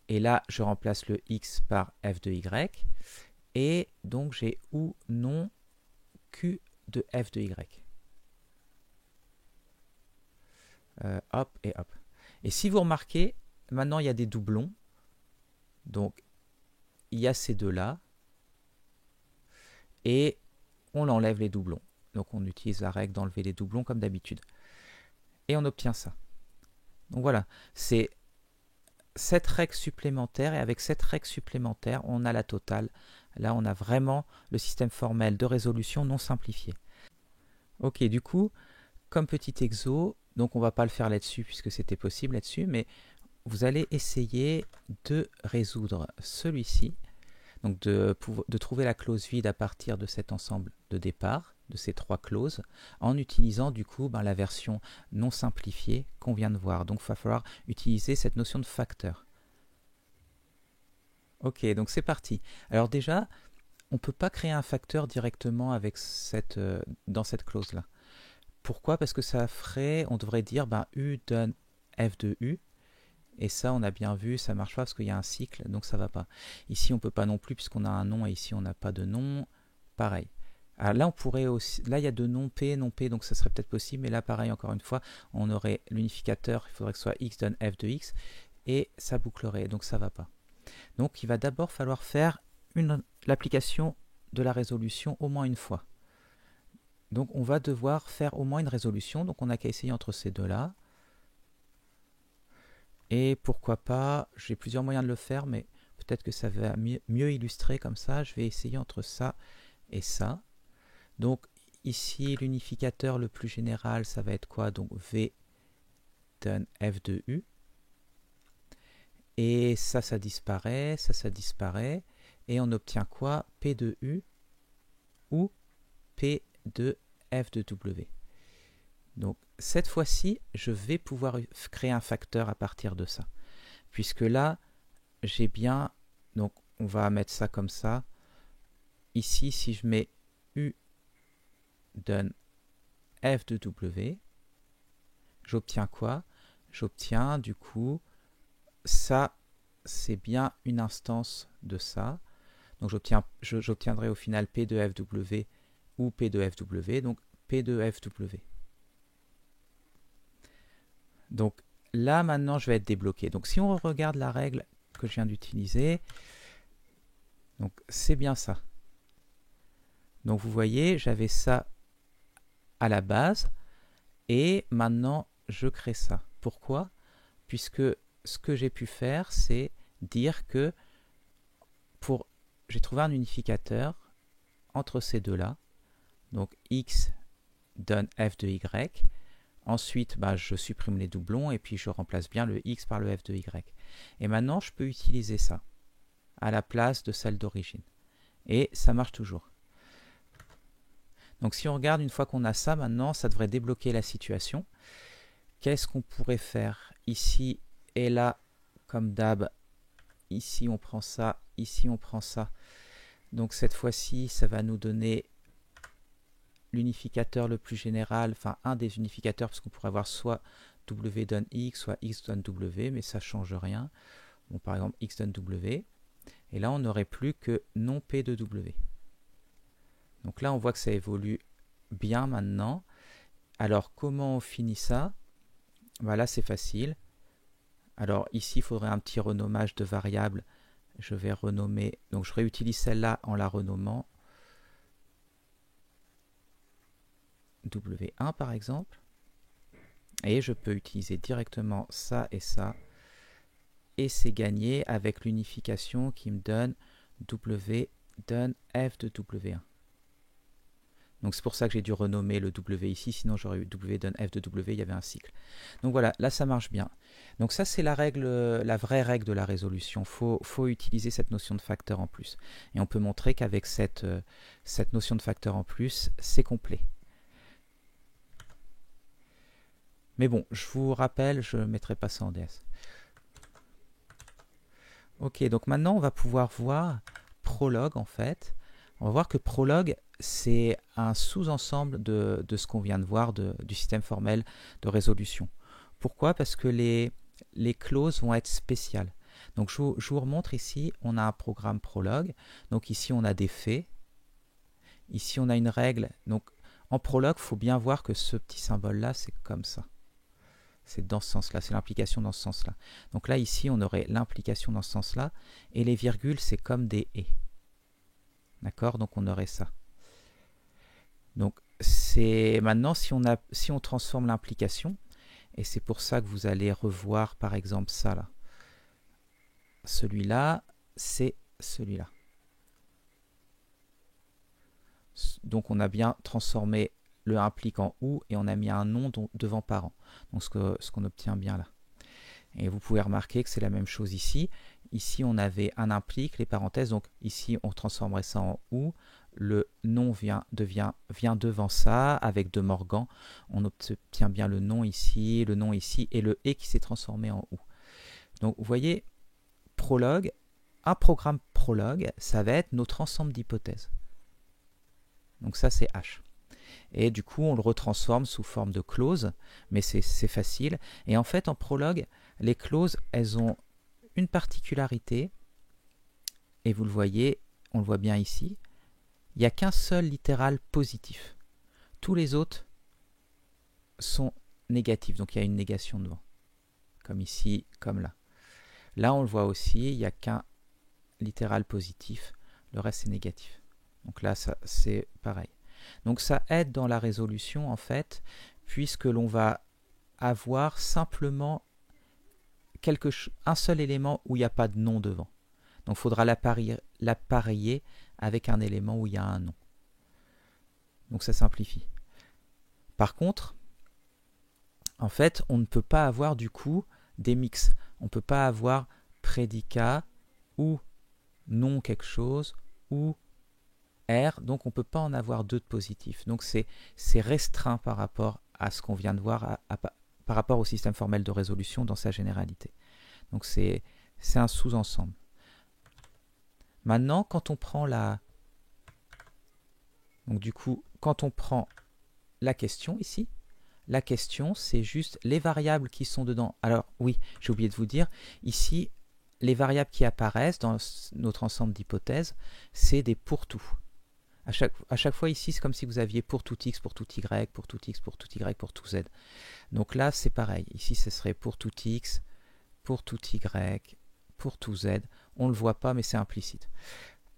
et là je remplace le X par F de Y, et donc j'ai ou non Q de F de Y. Hop et hop. Et si vous remarquez, maintenant il y a des doublons, donc il y a ces deux-là, et on enlève les doublons. Donc on utilise la règle d'enlever les doublons comme d'habitude. Et on obtient ça. Donc voilà, c'est cette règle supplémentaire, et avec cette règle supplémentaire, on a la totale. Là, on a vraiment le système formel de résolution non simplifié. Ok, du coup, comme petit exo, donc on ne va pas le faire là-dessus puisque c'était possible là-dessus, mais vous allez essayer de résoudre celui-ci, donc de trouver la clause vide à partir de cet ensemble de départ, de ces trois clauses, en utilisant du coup la version non simplifiée qu'on vient de voir. Donc il va falloir utiliser cette notion de facteur. Ok, donc c'est parti. Alors déjà, on ne peut pas créer un facteur directement avec dans cette clause-là. Pourquoi? Parce que ça ferait, on devrait dire U donne F de U, et ça on a bien vu, ça ne marche pas parce qu'il y a un cycle, donc ça ne va pas. Ici on ne peut pas non plus puisqu'on a un nom, et ici on n'a pas de nom, pareil. Alors là on pourrait aussi, là il y a de non P, donc ça serait peut-être possible, mais là pareil encore une fois, on aurait l'unificateur, il faudrait que ce soit X donne F de X, et ça bouclerait, donc ça ne va pas. Donc il va d'abord falloir faire l'application de la résolution au moins une fois. Donc on va devoir faire au moins une résolution, donc on n'a qu'à essayer entre ces deux-là. Et pourquoi pas, j'ai plusieurs moyens de le faire, mais peut-être que ça va mieux illustrer comme ça. Je vais essayer entre ça et ça. Donc ici, l'unificateur le plus général, ça va être quoi? Donc V donne F de U. Et ça disparaît, ça disparaît. Et on obtient quoi? P de U ou P de F de W. Donc cette fois-ci, je vais pouvoir créer un facteur à partir de ça. Puisque là, j'ai bien, donc on va mettre ça comme ça. Ici, si je mets U donne F de W, j'obtiens quoi? J'obtiens du coup, ça, c'est bien une instance de ça. Donc j'obtiendrai au final P de FW ou P de FW, donc P de FW. Donc là, maintenant, je vais être débloqué. Donc si on regarde la règle que je viens d'utiliser, donc c'est bien ça. Donc vous voyez, j'avais ça à la base, et maintenant, je crée ça. Pourquoi? Puisque ce que j'ai pu faire, c'est dire que j'ai trouvé un unificateur entre ces deux-là. Donc X donne F de Y. Ensuite, je supprime les doublons et puis je remplace bien le X par le F de Y. Et maintenant, je peux utiliser ça à la place de celle d'origine. Et ça marche toujours. Donc si on regarde, une fois qu'on a ça, maintenant, ça devrait débloquer la situation. qu'est-ce qu'on pourrait faire ici et là, comme d'hab. Ici, on prend ça. Ici, on prend ça. Donc, cette fois-ci, ça va nous donner l'unificateur le plus général, enfin, un des unificateurs, parce qu'on pourrait avoir soit W donne X, soit X donne W, mais ça ne change rien. Bon, par exemple, X donne W. Et là, on n'aurait plus que non P de W. Donc là, on voit que ça évolue bien maintenant. Alors, comment on finit ça? Là, c'est facile. Alors, ici, il faudrait un petit renommage de variable. Je vais renommer, donc je réutilise celle-là en la renommant. W1 par exemple. Et je peux utiliser directement ça. Et c'est gagné avec l'unification qui me donne W donne F de W1. Donc c'est pour ça que j'ai dû renommer le W ici, sinon j'aurais eu W donne F de W, il y avait un cycle. Donc voilà, là ça marche bien. Donc ça c'est la règle, la vraie règle de la résolution. Faut utiliser cette notion de facteur en plus. Et on peut montrer qu'avec cette notion de facteur en plus, c'est complet. Mais bon, je vous rappelle, je ne mettrai pas ça en DS. Ok, donc maintenant on va pouvoir voir Prolog en fait. On va voir que Prolog, c'est un sous-ensemble de ce qu'on vient de voir du système formel de résolution. Pourquoi? Parce que les clauses vont être spéciales. Donc je vous remontre ici, on a un programme Prolog. Donc ici on a des faits. Ici on a une règle. Donc en Prolog, il faut bien voir que ce petit symbole-là, c'est comme ça. C'est dans ce sens-là, c'est l'implication dans ce sens-là. Donc là, ici, on aurait l'implication dans ce sens-là. Et les virgules, c'est comme des « et ». D'accord? Donc on aurait ça. Donc c'est maintenant, si on transforme l'implication, et c'est pour ça que vous allez revoir, par exemple, ça là. Celui-là, c'est celui-là. Donc on a bien transformé le implique en ou et on a mis un nom devant parent. Donc ce qu'on obtient bien là. Et vous pouvez remarquer que c'est la même chose ici. Ici on avait un implique, les parenthèses, donc ici on transformerait ça en ou. Le nom vient devant ça avec de Morgan. On obtient bien le nom ici et le et qui s'est transformé en ou. Donc vous voyez, Prolog, un programme Prolog, ça va être notre ensemble d'hypothèses. Donc ça c'est H. Et du coup, on le retransforme sous forme de clause, mais c'est facile. Et en fait, en Prolog, les clauses, elles ont une particularité, et vous le voyez, on le voit bien ici, il n'y a qu'un seul littéral positif. Tous les autres sont négatifs, donc il y a une négation devant, comme ici, comme là. Là, on le voit aussi, il n'y a qu'un littéral positif, le reste c'est négatif. Donc là, c'est pareil. Donc ça aide dans la résolution en fait, puisque l'on va avoir simplement un seul élément où il n'y a pas de nom devant. Donc il faudra l'appareiller avec un élément où il y a un nom. Donc ça simplifie. Par contre, en fait, on ne peut pas avoir du coup des mix. On ne peut pas avoir prédicat ou nom quelque chose ou R, donc on ne peut pas en avoir deux de positifs. Donc c'est restreint par rapport à ce qu'on vient de voir, par rapport au système formel de résolution dans sa généralité. Donc c'est un sous-ensemble. Maintenant, quand on prend donc du coup, quand on prend la question ici, la question c'est juste les variables qui sont dedans. Alors oui, j'ai oublié de vous dire, ici, les variables qui apparaissent dans notre ensemble d'hypothèses, c'est des pour tout. À chaque fois ici, c'est comme si vous aviez pour tout x, pour tout y, pour tout x, pour tout y, pour tout z. Donc là, c'est pareil. Ici, ce serait pour tout x, pour tout y, pour tout z. On ne le voit pas, mais c'est implicite.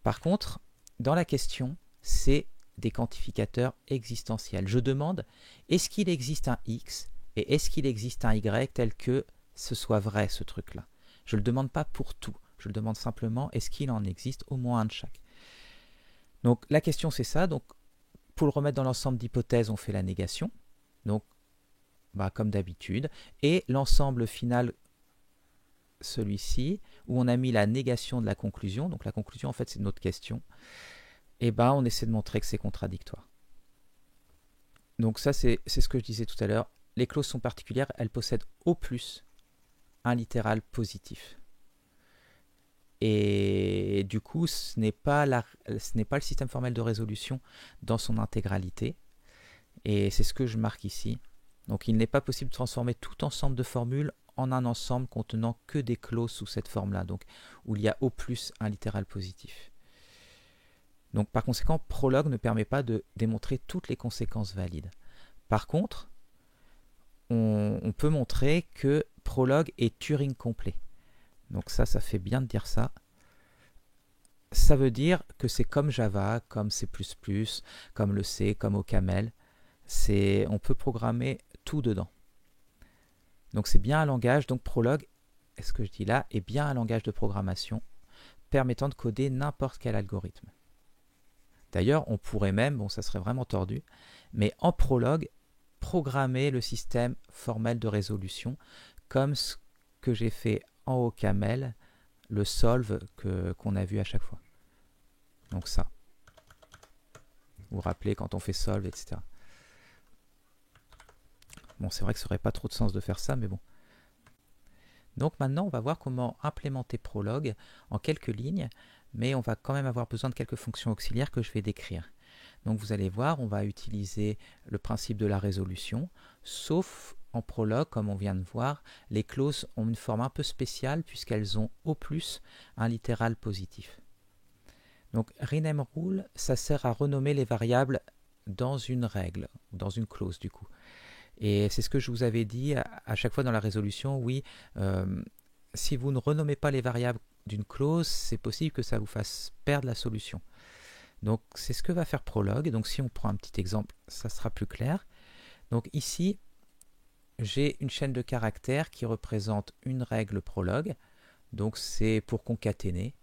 Par contre, dans la question, c'est des quantificateurs existentiels. Je demande, est-ce qu'il existe un x et est-ce qu'il existe un y tel que ce soit vrai, ce truc-là? Je ne le demande pas pour tout. Je le demande simplement, est-ce qu'il en existe au moins un de chaque? Donc la question c'est ça, donc pour le remettre dans l'ensemble d'hypothèses, on fait la négation, donc comme d'habitude, et l'ensemble final, celui-ci, où on a mis la négation de la conclusion, donc la conclusion en fait c'est notre question, et on essaie de montrer que c'est contradictoire. Donc ça c'est ce que je disais tout à l'heure, les clauses sont particulières, elles possèdent au plus un littéral positif. Et du coup, ce n'est pas le système formel de résolution dans son intégralité. Et c'est ce que je marque ici. Donc il n'est pas possible de transformer tout ensemble de formules en un ensemble contenant que des clauses sous cette forme-là, donc où il y a au plus un littéral positif. Donc par conséquent, Prolog ne permet pas de démontrer toutes les conséquences valides. Par contre, on peut montrer que Prolog est Turing complet. Donc ça fait bien de dire ça. Ça veut dire que c'est comme Java, comme C++, comme le C, comme OCaml. On peut programmer tout dedans. Donc c'est bien un langage, donc Prolog, ce que je dis là, est bien un langage de programmation permettant de coder n'importe quel algorithme. D'ailleurs, on pourrait même, bon ça serait vraiment tordu, mais en Prolog, programmer le système formel de résolution comme ce que j'ai fait en OCaml, le solve qu'on a vu à chaque fois. Donc ça. Vous vous rappelez quand on fait solve, etc. Bon, c'est vrai que ça n'aurait pas trop de sens de faire ça, mais bon. Donc maintenant, on va voir comment implémenter Prolog en quelques lignes, mais on va quand même avoir besoin de quelques fonctions auxiliaires que je vais décrire. Donc vous allez voir, on va utiliser le principe de la résolution, sauf en Prolog, comme on vient de voir, les clauses ont une forme un peu spéciale puisqu'elles ont au plus un littéral positif. Donc rename rule, ça sert à renommer les variables dans une règle, dans une clause du coup. Et c'est ce que je vous avais dit à chaque fois dans la résolution, oui, si vous ne renommez pas les variables d'une clause, c'est possible que ça vous fasse perdre la solution. Donc c'est ce que va faire Prolog. Donc si on prend un petit exemple, ça sera plus clair. Donc ici, j'ai une chaîne de caractères qui représente une règle Prolog. Donc c'est pour concaténer.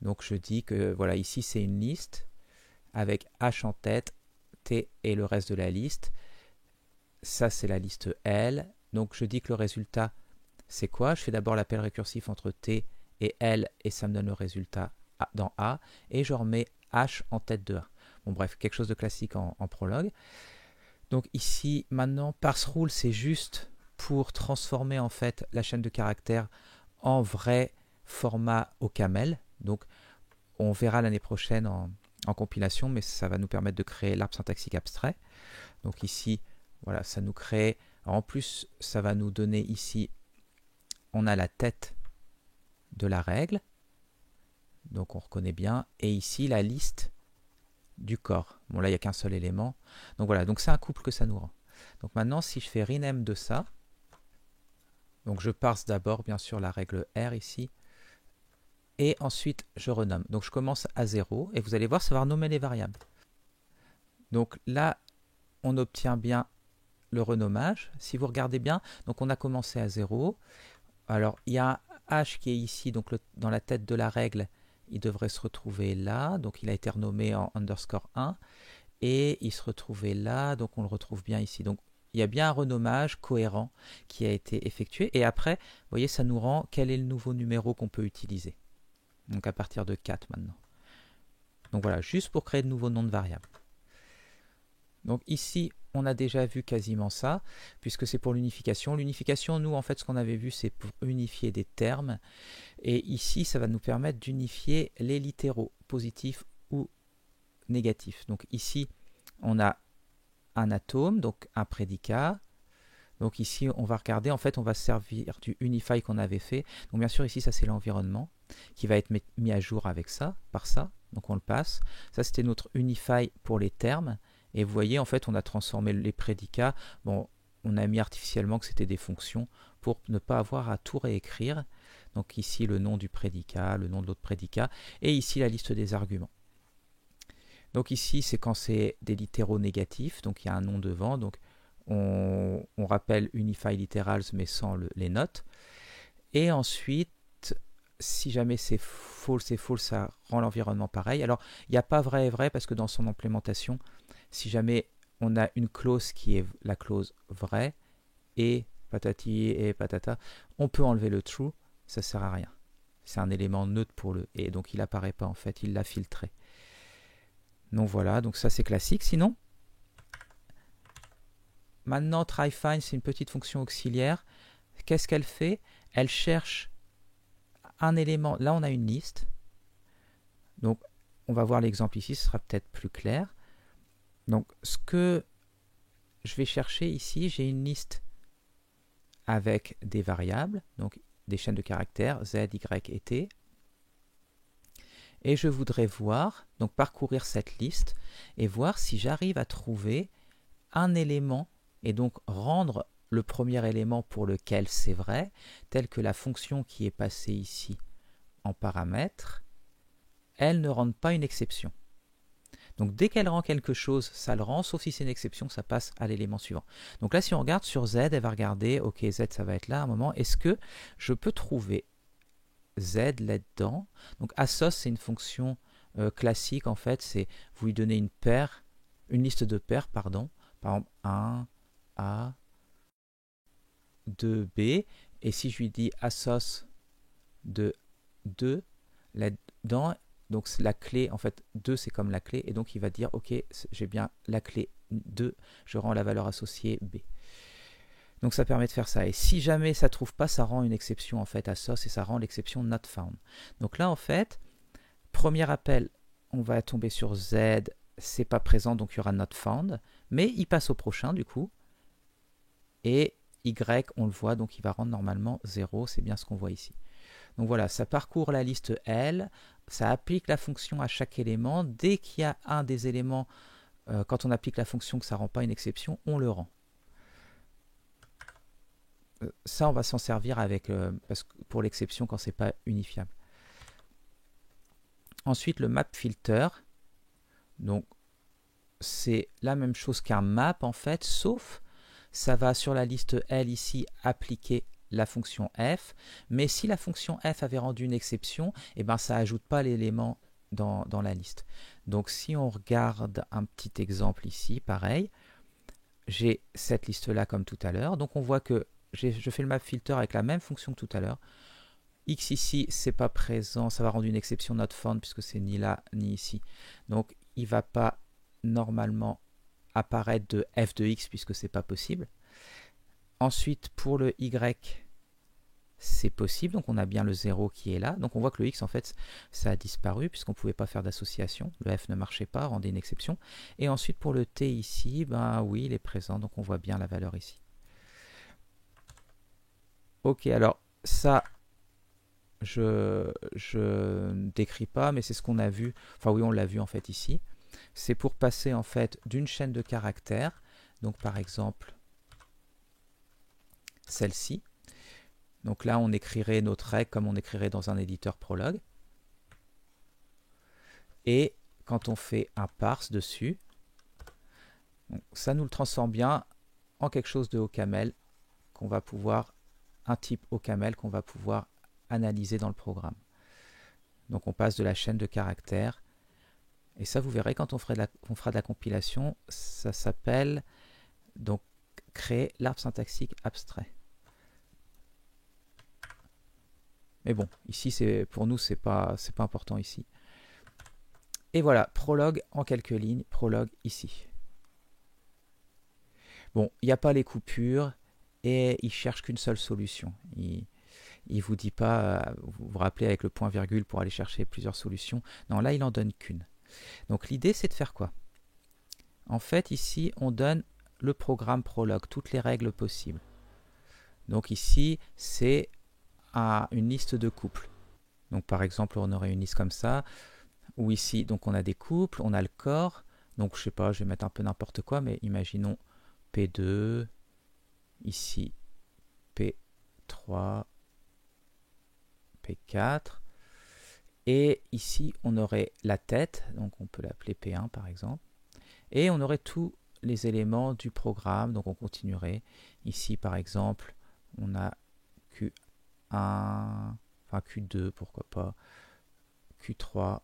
Donc je dis que voilà, ici c'est une liste avec H en tête, T et le reste de la liste. Ça c'est la liste L. Donc je dis que le résultat c'est quoi? Je fais d'abord l'appel récursif entre T et L et ça me donne le résultat dans A. Et je remets H en tête de A. Bon bref, quelque chose de classique en Prolog. Donc ici maintenant parse rule c'est juste pour transformer en fait la chaîne de caractères en vrai format OCaml. Donc on verra l'année prochaine en compilation, mais ça va nous permettre de créer l'arbre syntaxique abstrait. Donc ici, voilà, ça nous crée. Alors en plus, ça va nous donner ici, on a la tête de la règle. Donc on reconnaît bien. Et ici, la liste du corps. Bon là, il n'y a qu'un seul élément. Donc voilà, donc c'est un couple que ça nous rend. Donc maintenant, si je fais rename de ça, donc je parse d'abord, bien sûr, la règle R ici. Et ensuite, je renomme. Donc je commence à 0. Et vous allez voir, ça va renommer les variables. Donc là, on obtient bien le renommage. Si vous regardez bien, donc on a commencé à 0. Alors, il y a un H qui est ici, donc dans la tête de la règle, il devrait se retrouver là. Donc, il a été renommé en underscore 1. Et il se retrouvait là, donc on le retrouve bien ici. Donc, il y a bien un renommage cohérent qui a été effectué. Et après, vous voyez, ça nous rend quel est le nouveau numéro qu'on peut utiliser. Donc, à partir de 4 maintenant. Donc, voilà, juste pour créer de nouveaux noms de variables. Donc, ici, on a déjà vu quasiment ça, puisque c'est pour l'unification. L'unification, nous, en fait, ce qu'on avait vu, c'est pour unifier des termes. Et ici, ça va nous permettre d'unifier les littéraux, positifs ou négatifs. Donc ici, on a un atome, donc un prédicat. Donc ici, on va regarder, en fait, on va se servir du unify qu'on avait fait. Donc bien sûr, ici, ça, c'est l'environnement qui va être mis à jour avec ça, par ça. Donc on le passe. Ça, c'était notre unify pour les termes. Et vous voyez, en fait, on a transformé les prédicats. Bon, on a mis artificiellement que c'était des fonctions pour ne pas avoir à tout réécrire. Donc ici, le nom du prédicat, le nom de l'autre prédicat. Et ici, la liste des arguments. Donc ici, c'est quand c'est des littéraux négatifs. Donc il y a un nom devant. Donc on rappelle unify literals, mais sans les notes. Et ensuite, si jamais c'est false et false, ça rend l'environnement pareil. Alors, il n'y a pas vrai et vrai, parce que dans son implémentation, si jamais on a une clause qui est la clause vraie, et patati et patata, on peut enlever le true, ça ne sert à rien. C'est un élément neutre pour le et, donc il n'apparaît pas en fait, il l'a filtré. Donc voilà, donc ça c'est classique. Sinon, maintenant, try-find, c'est une petite fonction auxiliaire. Qu'est-ce qu'elle fait? Elle cherche un élément. Là, on a une liste. Donc, on va voir l'exemple ici, ce sera peut-être plus clair. Donc, ce que je vais chercher ici, j'ai une liste avec des variables, donc des chaînes de caractères, Z, Y et T. Et je voudrais voir, donc parcourir cette liste, et voir si j'arrive à trouver un élément, et donc rendre le premier élément pour lequel c'est vrai, tel que la fonction qui est passée ici en paramètre, elle ne rend pas une exception. Donc dès qu'elle rend quelque chose, ça le rend, sauf si c'est une exception, ça passe à l'élément suivant. Donc là, si on regarde sur Z, elle va regarder, ok, Z, ça va être là à un moment. Est-ce que je peux trouver Z là-dedans? Donc assoc, c'est une fonction classique, en fait, c'est vous lui donnez une paire, une liste de paires, pardon, par exemple 1, A, 2, B, et si je lui dis assoc de 2, là-dedans, donc la clé, en fait, 2 c'est comme la clé, et donc il va dire, ok, j'ai bien la clé 2, je rends la valeur associée B. Donc ça permet de faire ça. Et si jamais ça ne trouve pas, ça rend une exception en fait à sauce et ça rend l'exception not found. Donc là en fait, premier appel, on va tomber sur Z, c'est pas présent donc il y aura not found, mais il passe au prochain du coup. Et Y, on le voit, donc il va rendre normalement 0, c'est bien ce qu'on voit ici. Donc voilà, ça parcourt la liste L, ça applique la fonction à chaque élément. Dès qu'il y a un des éléments, quand on applique la fonction que ça ne rend pas une exception, on le rend. Ça, on va s'en servir avec, pour l'exception quand ce n'est pas unifiable. Ensuite, le map filter. Donc, c'est la même chose qu'un map en fait, sauf ça va sur la liste L ici appliquer la fonction f, mais si la fonction f avait rendu une exception, eh ben, ça n'ajoute pas l'élément dans la liste. Donc si on regarde un petit exemple ici, pareil, j'ai cette liste-là comme tout à l'heure, donc on voit que je fais le map filter avec la même fonction que tout à l'heure. X ici, c'est pas présent, ça va rendre une exception not found puisque c'est ni là ni ici. Donc il ne va pas normalement apparaître de f de x puisque c'est pas possible. Ensuite, pour le y, c'est possible. Donc, on a bien le 0 qui est là. Donc, on voit que le x, en fait, ça a disparu puisqu'on ne pouvait pas faire d'association. Le f ne marchait pas, rendait une exception. Et ensuite, pour le t ici, ben oui, il est présent. Donc, on voit bien la valeur ici. Ok, alors, ça, je ne décris pas, mais c'est ce qu'on a vu. Enfin, oui, on l'a vu, en fait, ici. C'est pour passer, en fait, d'une chaîne de caractères. Donc, par exemple, celle-ci. Donc là, on écrirait notre règle comme on écrirait dans un éditeur Prolog. Et quand on fait un parse dessus, ça nous le transforme bien en quelque chose de OCaml qu'on va pouvoir, un type OCaml qu'on va pouvoir analyser dans le programme. Donc on passe de la chaîne de caractères. Et ça, vous verrez quand on fera de la compilation, ça s'appelle donc créer l'arbre syntaxique abstrait. Mais bon, ici, pour nous, c'est pas important ici. Et voilà, Prolog en quelques lignes, Prolog ici. Bon, il n'y a pas les coupures et il cherche qu'une seule solution. Il vous dit pas, vous vous rappelez avec le point virgule pour aller chercher plusieurs solutions. Non, là, il en donne qu'une. Donc l'idée, c'est de faire quoi? En fait, ici, on donne le programme Prolog, toutes les règles possibles. Donc ici, c'est une liste de couples. Donc par exemple, on aurait une liste comme ça, ou ici, donc on a des couples, on a le corps, donc je sais pas, je vais mettre un peu n'importe quoi, mais imaginons P2, ici P3, P4, et ici on aurait la tête, donc on peut l'appeler P1 par exemple, et on aurait tous les éléments du programme, donc on continuerait. Ici par exemple, on a Q1, enfin Q2, pourquoi pas, Q3,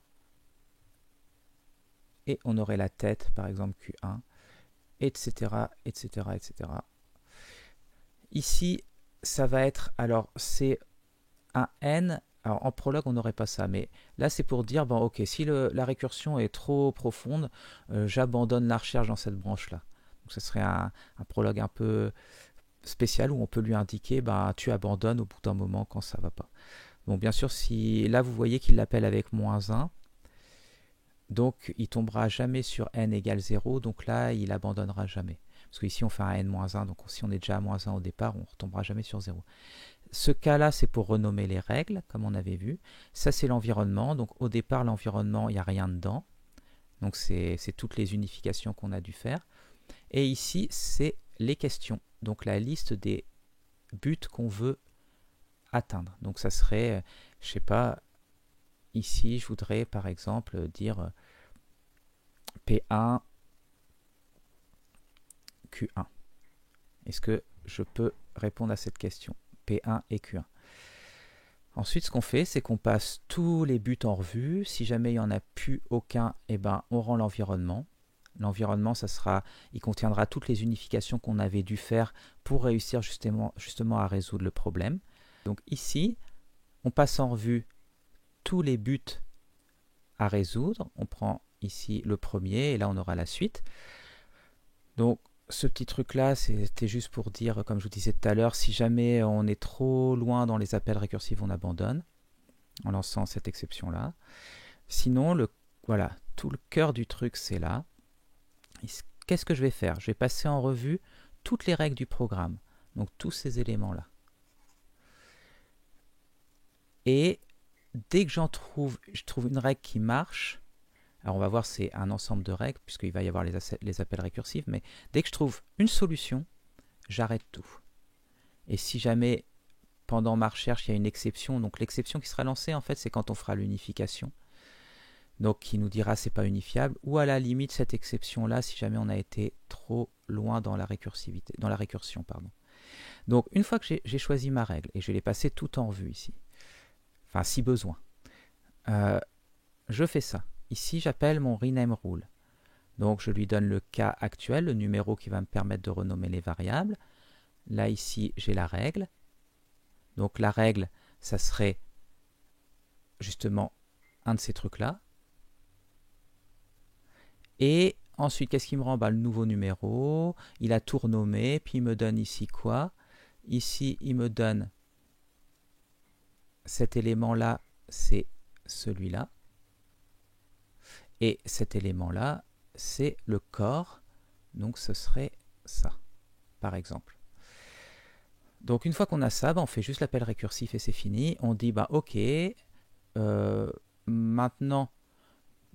et on aurait la tête, par exemple Q1, etc., etc., etc. Ici, ça va être, alors c'est un N, alors en Prolog on n'aurait pas ça, mais là c'est pour dire, bon ok, si la récursion est trop profonde, j'abandonne la recherche dans cette branche-là. Donc ce serait un prologue un peu spécial où on peut lui indiquer tu abandonnes au bout d'un moment quand ça va pas. Bon, bien sûr, si là vous voyez qu'il l'appelle avec -1, donc il tombera jamais sur n égale 0, donc là il abandonnera jamais. Parce qu'ici on fait un n-1, donc si on est déjà à -1 au départ, on ne retombera jamais sur 0. Ce cas-là, c'est pour renommer les règles, comme on avait vu. Ça, c'est l'environnement. Donc au départ, l'environnement, il n'y a rien dedans. Donc c'est toutes les unifications qu'on a dû faire. Et ici, c'est les questions. Donc la liste des buts qu'on veut atteindre. Donc ça serait, je sais pas, ici, je voudrais par exemple dire P1, Q1. Est-ce que je peux répondre à cette question? P1 et Q1. Ensuite, ce qu'on fait, c'est qu'on passe tous les buts en revue. Si jamais il n'y en a plus aucun, eh ben, on rend l'environnement. L'environnement, il contiendra toutes les unifications qu'on avait dû faire pour réussir justement à résoudre le problème. Donc ici, on passe en revue tous les buts à résoudre. On prend ici le premier et là on aura la suite. Donc ce petit truc là, c'était juste pour dire, comme je vous disais tout à l'heure, si jamais on est trop loin dans les appels récursifs, on abandonne en lançant cette exception là. Sinon, voilà, tout le cœur du truc c'est là. Qu'est-ce que je vais faire? Je vais passer en revue toutes les règles du programme, donc tous ces éléments là. Et dès que je trouve une règle qui marche. Alors on va voir, c'est un ensemble de règles, puisqu'il va y avoir les appels récursifs, mais dès que je trouve une solution, j'arrête tout. Et si jamais, pendant ma recherche, il y a une exception, donc l'exception qui sera lancée, en fait, c'est quand on fera l'unification, donc qui nous dira c'est pas unifiable, ou à la limite, cette exception-là, si jamais on a été trop loin dans la récursivité, dans la récursion, pardon. Donc une fois que j'ai choisi ma règle, et je vais les passer tout en revue ici, enfin si besoin, je fais ça. Ici, j'appelle mon rename rule. Donc, je lui donne le cas actuel, le numéro qui va me permettre de renommer les variables. Là, ici, j'ai la règle. Donc, la règle, ça serait justement un de ces trucs-là. Et ensuite, qu'est-ce qu'il me rend? Le nouveau numéro. Il a tout renommé. Puis, il me donne ici quoi? Ici, il me donne cet élément-là, c'est celui-là. Et cet élément-là, c'est le corps, donc ce serait ça, par exemple. Donc une fois qu'on a ça, on fait juste l'appel récursif et c'est fini. On dit, ok, maintenant,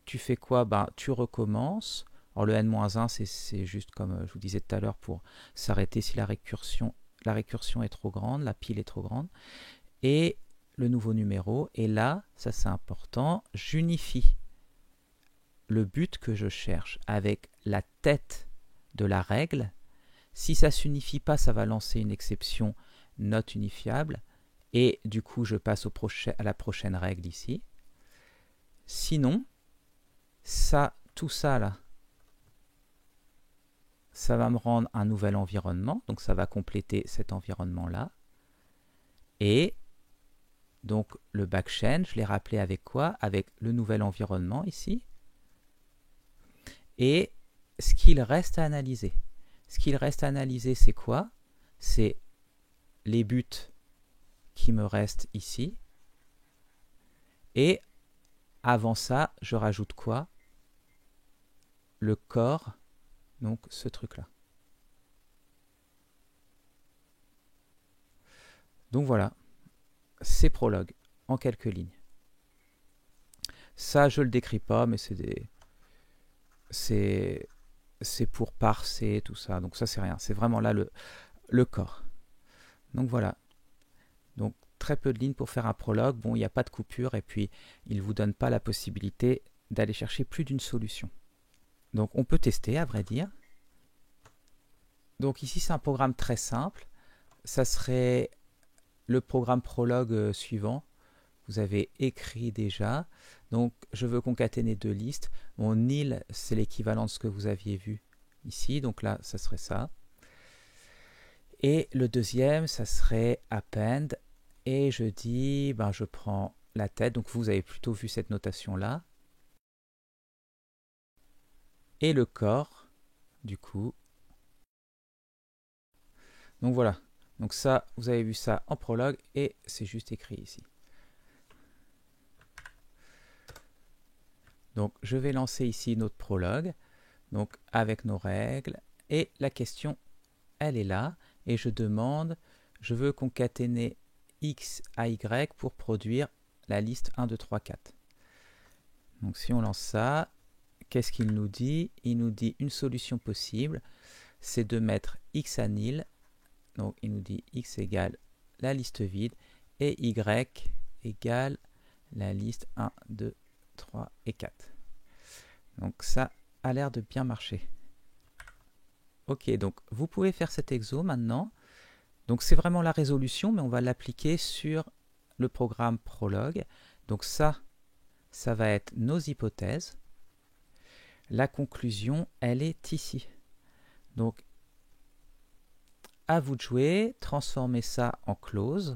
tu fais quoi? Tu recommences. Alors le n-1, c'est juste comme je vous disais tout à l'heure pour s'arrêter si la récursion est trop grande, la pile est trop grande. Et le nouveau numéro, et là, ça c'est important, j'unifie le but que je cherche avec la tête de la règle. Si ça ne s'unifie pas, ça va lancer une exception not unifiable et du coup je passe à la prochaine règle ici. Sinon, tout ça là, ça va me rendre un nouvel environnement, donc ça va compléter cet environnement là. Et donc le backchain, je l'ai rappelé avec quoi? Avec le nouvel environnement ici. Et ce qu'il reste à analyser. Ce qu'il reste à analyser, c'est quoi? C'est les buts qui me restent ici. Et avant ça, je rajoute quoi? Le corps, donc ce truc-là. Donc voilà, c'est Prolog en quelques lignes. Ça, je le décris pas, mais c'est pour parser tout ça. Donc ça, c'est rien. C'est vraiment là le corps. Donc voilà. Donc très peu de lignes pour faire un prologue. Bon, il n'y a pas de coupure et puis il ne vous donne pas la possibilité d'aller chercher plus d'une solution. Donc on peut tester, à vrai dire. Donc ici, c'est un programme très simple. Ça serait le programme prologue suivant. Vous avez écrit déjà. Donc je veux concaténer deux listes. Mon nil, c'est l'équivalent de ce que vous aviez vu ici. Donc là, ça serait ça. Et le deuxième, ça serait append. Et je dis, je prends la tête. Donc vous avez plutôt vu cette notation-là. Et le corps, du coup, Donc voilà, donc ça, vous avez vu ça en prologue et c'est juste écrit ici. Donc je vais lancer ici notre prologue, donc avec nos règles, et la question, elle est là, et je demande, je veux concaténer x à y pour produire la liste 1, 2, 3, 4. Donc si on lance ça, qu'est-ce qu'il nous dit? Il nous dit une solution possible, c'est de mettre x à nil. Donc il nous dit x égale la liste vide et y égale la liste 1, 2, 3 et 4. Donc ça a l'air de bien marcher. Ok, donc vous pouvez faire cet exo maintenant. Donc c'est vraiment la résolution, mais on va l'appliquer sur le programme Prolog. Donc ça va être nos hypothèses. La conclusion, elle est ici. Donc à vous de jouer, transformez ça en clause.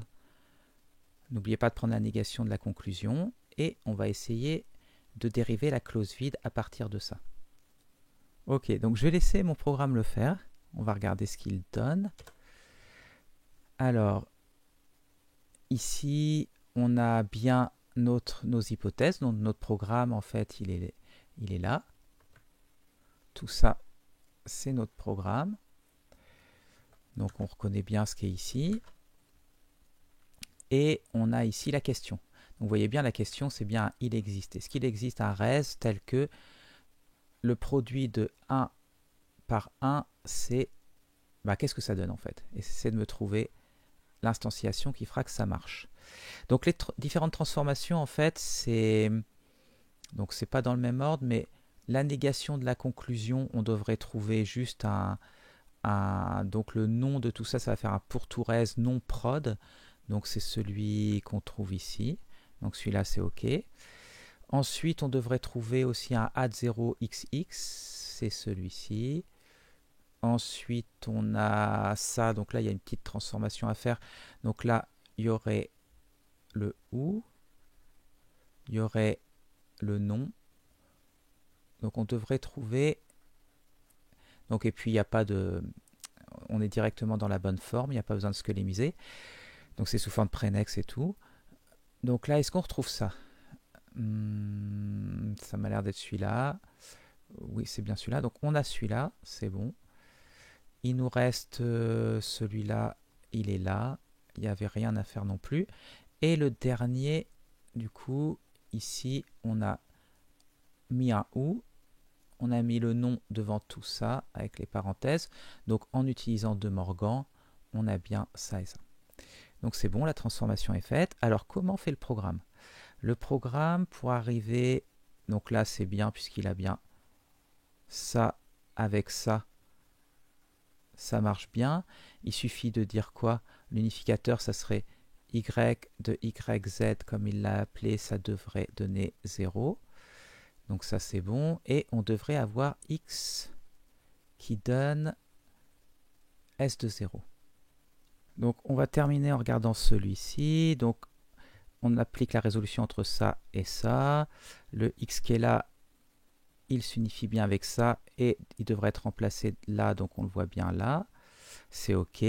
N'oubliez pas de prendre la négation de la conclusion et on va essayer de dériver la clause vide à partir de ça. Ok, donc je vais laisser mon programme le faire. On va regarder ce qu'il donne. Alors, ici, on a bien nos hypothèses. Donc notre programme, en fait, il est là. Tout ça, c'est notre programme. Donc on reconnaît bien ce qui est ici. Et on a ici la question. Donc vous voyez bien, la question, c'est bien il existe. Est-ce qu'il existe un res tel que le produit de 1 par 1, c'est... qu'est-ce que ça donne en fait? Et c'est de me trouver l'instanciation qui fera que ça marche. Donc les différentes transformations, en fait, c'est... Donc c'est pas dans le même ordre, mais la négation de la conclusion, on devrait trouver juste donc le nom de tout ça, ça va faire un pourtourès non prod. Donc c'est celui qu'on trouve ici. Donc celui-là, c'est OK. Ensuite, on devrait trouver aussi un add0xx, c'est celui-ci. Ensuite, on a ça, donc là, il y a une petite transformation à faire. Donc là, il y aurait le ou, il y aurait le nom. Donc on devrait trouver... Donc, et puis, il n'y a pas de... On est directement dans la bonne forme, il n'y a pas besoin de squelémiser. Donc c'est sous forme de prénex et tout. Donc là, est-ce qu'on retrouve ça? Ça m'a l'air d'être celui-là. Oui, c'est bien celui-là. Donc on a celui-là, c'est bon. Il nous reste celui-là, il est là. Il n'y avait rien à faire non plus. Et le dernier, du coup, ici, on a mis un ou. On a mis le nom devant tout ça, avec les parenthèses. Donc en utilisant De Morgan, on a bien ça et ça. Donc c'est bon, la transformation est faite. Alors comment fait le programme? Le programme, pour arriver, donc là c'est bien puisqu'il a bien ça avec ça, ça marche bien. Il suffit de dire quoi? L'unificateur, ça serait y de yz, comme il l'a appelé, ça devrait donner 0. Donc ça c'est bon. Et on devrait avoir x qui donne s de 0. Donc on va terminer en regardant celui-ci. Donc on applique la résolution entre ça et ça. Le x qui est là, il s'unifie bien avec ça et il devrait être remplacé là, donc on le voit bien là. C'est OK.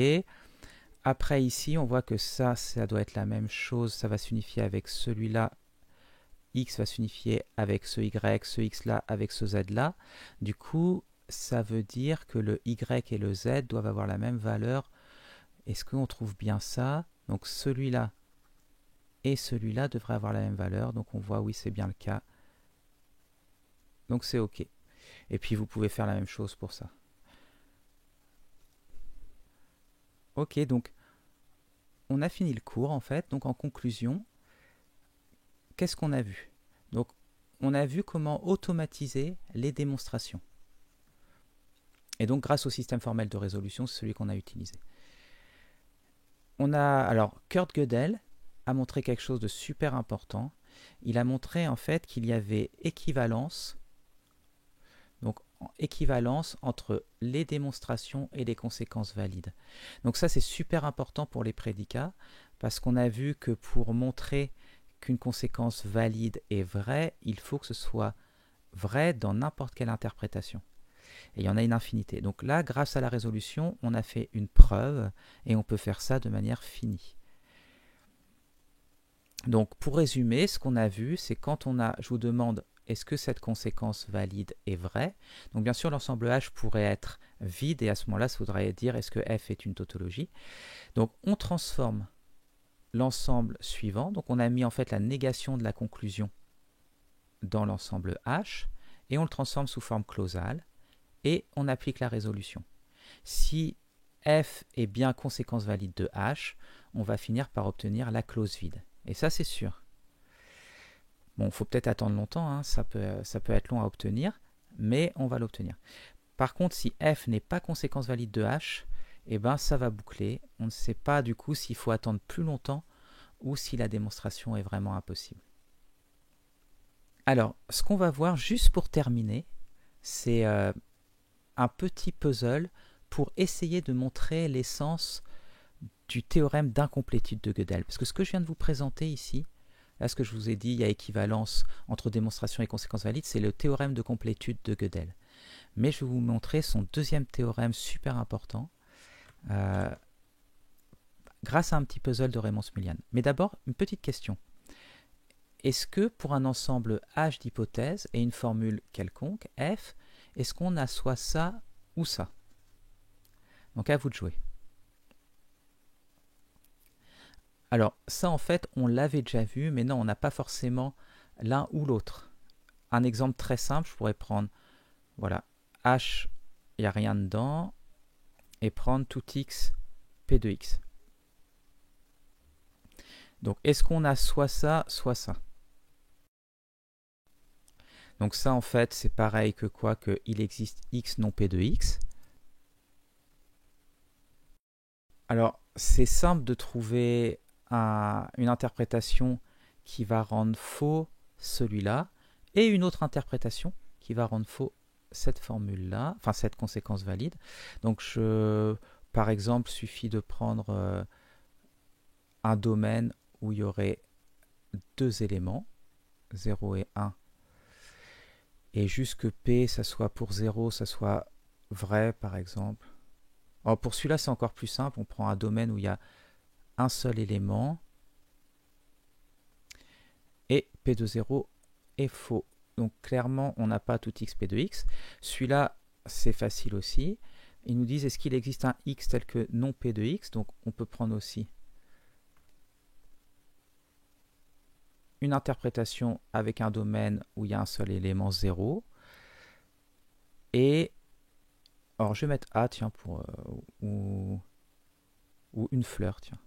Après ici, on voit que ça doit être la même chose. Ça va s'unifier avec celui-là. X va s'unifier avec ce Y, ce X là avec ce Z là. Du coup, ça veut dire que le Y et le Z doivent avoir la même valeur. Est-ce qu'on trouve bien ça? Donc celui-là et celui-là devraient avoir la même valeur. Donc on voit, oui, c'est bien le cas. Donc c'est OK. Et puis vous pouvez faire la même chose pour ça. OK, donc on a fini le cours en fait. Donc en conclusion, qu'est-ce qu'on a vu? Donc on a vu comment automatiser les démonstrations. Et donc grâce au système formel de résolution, c'est celui qu'on a utilisé. Alors Kurt Gödel a montré quelque chose de super important. Il a montré en fait qu'il y avait équivalence, donc équivalence entre les démonstrations et les conséquences valides. Donc ça c'est super important pour les prédicats parce qu'on a vu que pour montrer qu'une conséquence valide est vraie, il faut que ce soit vrai dans n'importe quelle interprétation. Et il y en a une infinité. Donc là, grâce à la résolution, on a fait une preuve et on peut faire ça de manière finie. Donc pour résumer, ce qu'on a vu, c'est quand je vous demande est-ce que cette conséquence valide est vraie. Donc bien sûr, l'ensemble H pourrait être vide et à ce moment-là, ça voudrait dire est-ce que F est une tautologie. Donc on transforme l'ensemble suivant. Donc on a mis en fait la négation de la conclusion dans l'ensemble H et on le transforme sous forme clausale et on applique la résolution. Si F est bien conséquence valide de H, on va finir par obtenir la clause vide. Et ça, c'est sûr. Bon, il faut peut-être attendre longtemps, hein, ça peut être long à obtenir, mais on va l'obtenir. Par contre, si F n'est pas conséquence valide de H, eh ben, ça va boucler. On ne sait pas du coup s'il faut attendre plus longtemps ou si la démonstration est vraiment impossible. Alors, ce qu'on va voir juste pour terminer, c'est un petit puzzle pour essayer de montrer l'essence du théorème d'incomplétude de Gödel. Parce que ce que je viens de vous présenter ici, là ce que je vous ai dit, il y a équivalence entre démonstration et conséquence valide, c'est le théorème de complétude de Gödel. Mais je vais vous montrer son deuxième théorème super important, grâce à un petit puzzle de Raymond Smullyan. Mais d'abord, une petite question. Est-ce que pour un ensemble H d'hypothèses et une formule quelconque, F, est-ce qu'on a soit ça ou ça? Donc à vous de jouer. Alors ça en fait on l'avait déjà vu, mais non, on n'a pas forcément l'un ou l'autre. Un exemple très simple, je pourrais prendre, voilà, H, il n'y a rien dedans, et prendre tout X, P de X. Donc est-ce qu'on a soit ça, soit ça? Donc ça en fait c'est pareil que quoi, qu'il existe X non P de X. Alors c'est simple de trouver une interprétation qui va rendre faux celui-là et une autre interprétation qui va rendre faux cette formule-là, enfin cette conséquence valide. Donc par exemple, suffit de prendre un domaine où il y aurait deux éléments, 0 et 1, et juste que P, ça soit pour 0, ça soit vrai par exemple. Alors pour celui-là, c'est encore plus simple, on prend un domaine où il y a un seul élément et P de 0 est faux. Donc clairement, on n'a pas tout x P de x. Celui-là, c'est facile aussi. Ils nous disent est-ce qu'il existe un x tel que non P de x. Donc on peut prendre aussi une interprétation avec un domaine où il y a un seul élément 0. Et alors je vais mettre A, tiens, ou une fleur, tiens.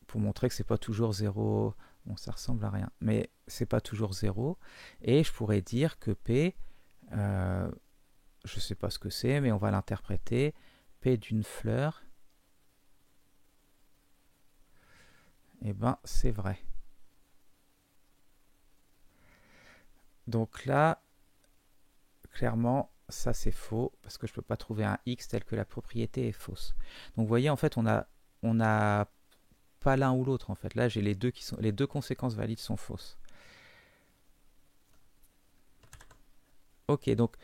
Pour montrer que c'est pas toujours 0. Bon, ça ressemble à rien, mais c'est pas toujours 0. Et je pourrais dire que P, je sais pas ce que c'est, mais on va l'interpréter. P d'une fleur, eh ben c'est vrai. Donc là, clairement, ça c'est faux, parce que je ne peux pas trouver un x tel que la propriété est fausse. Donc vous voyez, en fait, on a pas l'un ou l'autre, en fait. Là, j'ai les deux conséquences valides sont fausses. Ok, donc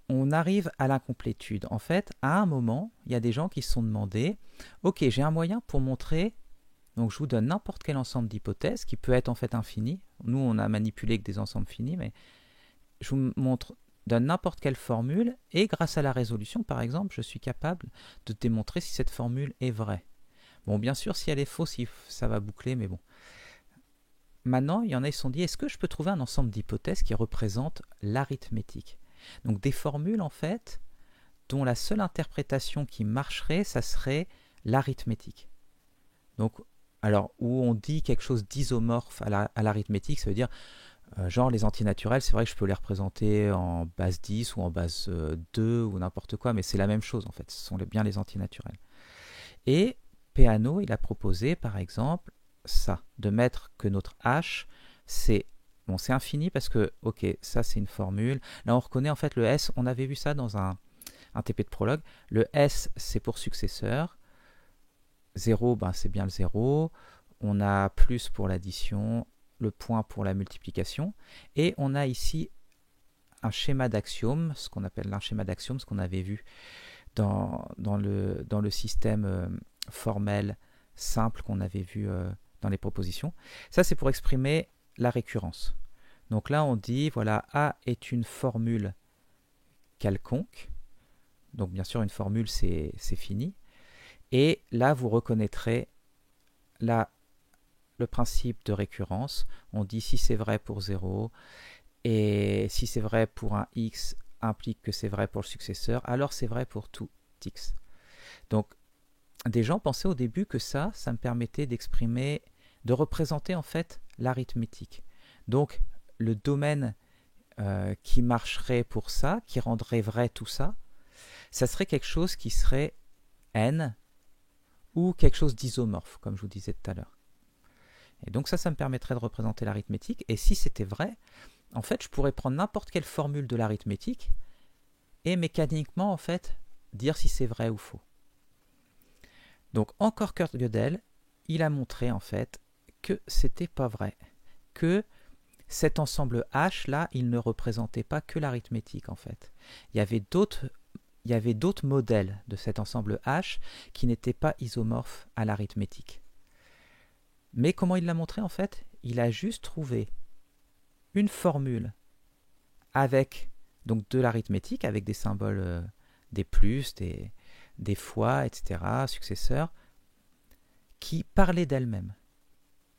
on arrive à l'incomplétude. En fait, à un moment, il y a des gens qui se sont demandé, ok, j'ai un moyen pour montrer, donc je vous donne n'importe quel ensemble d'hypothèses, qui peut être en fait infini. Nous, on a manipulé que des ensembles finis, mais je vous montre donne n'importe quelle formule, et grâce à la résolution, par exemple, je suis capable de démontrer si cette formule est vraie. Bon, bien sûr, si elle est fausse, ça va boucler, mais bon. Maintenant, il y en a qui se sont dit, est-ce que je peux trouver un ensemble d'hypothèses qui représente l'arithmétique? Donc des formules, en fait, dont la seule interprétation qui marcherait, ça serait l'arithmétique. Donc, alors, où on dit quelque chose d'isomorphe à l'arithmétique, ça veut dire, genre les antinaturels, c'est vrai que je peux les représenter en base 10 ou en base 2 ou n'importe quoi, mais c'est la même chose, en fait, ce sont bien les antinaturels. Et Peano, il a proposé, par exemple, ça, de mettre que notre H, c'est infini parce que, ok, ça c'est une formule. Là, on reconnaît en fait le S, on avait vu ça dans un TP de prologue. Le S, c'est pour successeur. 0, ben, c'est bien le 0. On a plus pour l'addition, le point pour la multiplication. Et on a ici un schéma d'axiomes, ce qu'on appelle un schéma d'axiomes, ce qu'on avait vu dans le système formel simple qu'on avait vu dans les propositions. Ça, c'est pour exprimer la récurrence. Donc là, on dit, voilà, A est une formule quelconque. Donc bien sûr, une formule, c'est fini. Et là, vous reconnaîtrez le principe de récurrence. On dit si c'est vrai pour 0, et si c'est vrai pour un x implique que c'est vrai pour le successeur, alors c'est vrai pour tout x. Donc, des gens pensaient au début que ça me permettait d'exprimer, de représenter en fait l'arithmétique. Donc, le domaine qui marcherait pour ça, qui rendrait vrai tout ça, ça serait quelque chose qui serait n ou quelque chose d'isomorphe, comme je vous disais tout à l'heure. Et donc ça me permettrait de représenter l'arithmétique. Et si c'était vrai, en fait, je pourrais prendre n'importe quelle formule de l'arithmétique et mécaniquement, en fait, dire si c'est vrai ou faux. Donc, encore Kurt Gödel, il a montré, en fait, que c'était pas vrai. Que cet ensemble H, là, il ne représentait pas que l'arithmétique, en fait. Il y avait d'autres modèles de cet ensemble H qui n'étaient pas isomorphes à l'arithmétique. Mais comment il l'a montré, en fait? Il a juste trouvé une formule avec donc de l'arithmétique, avec des symboles, des plus, des fois, etc., successeurs, qui parlaient d'elles-mêmes.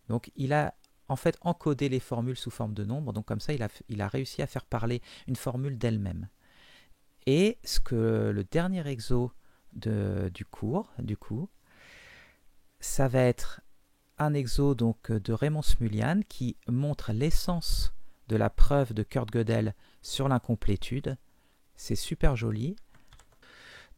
Donc il a en fait encodé les formules sous forme de nombres, donc comme ça il a réussi à faire parler une formule d'elle-même. Et ce que le dernier exo du cours, du coup, ça va être un exo donc de Raymond Smulian qui montre l'essence de la preuve de Kurt Gödel sur l'incomplétude. C'est super joli.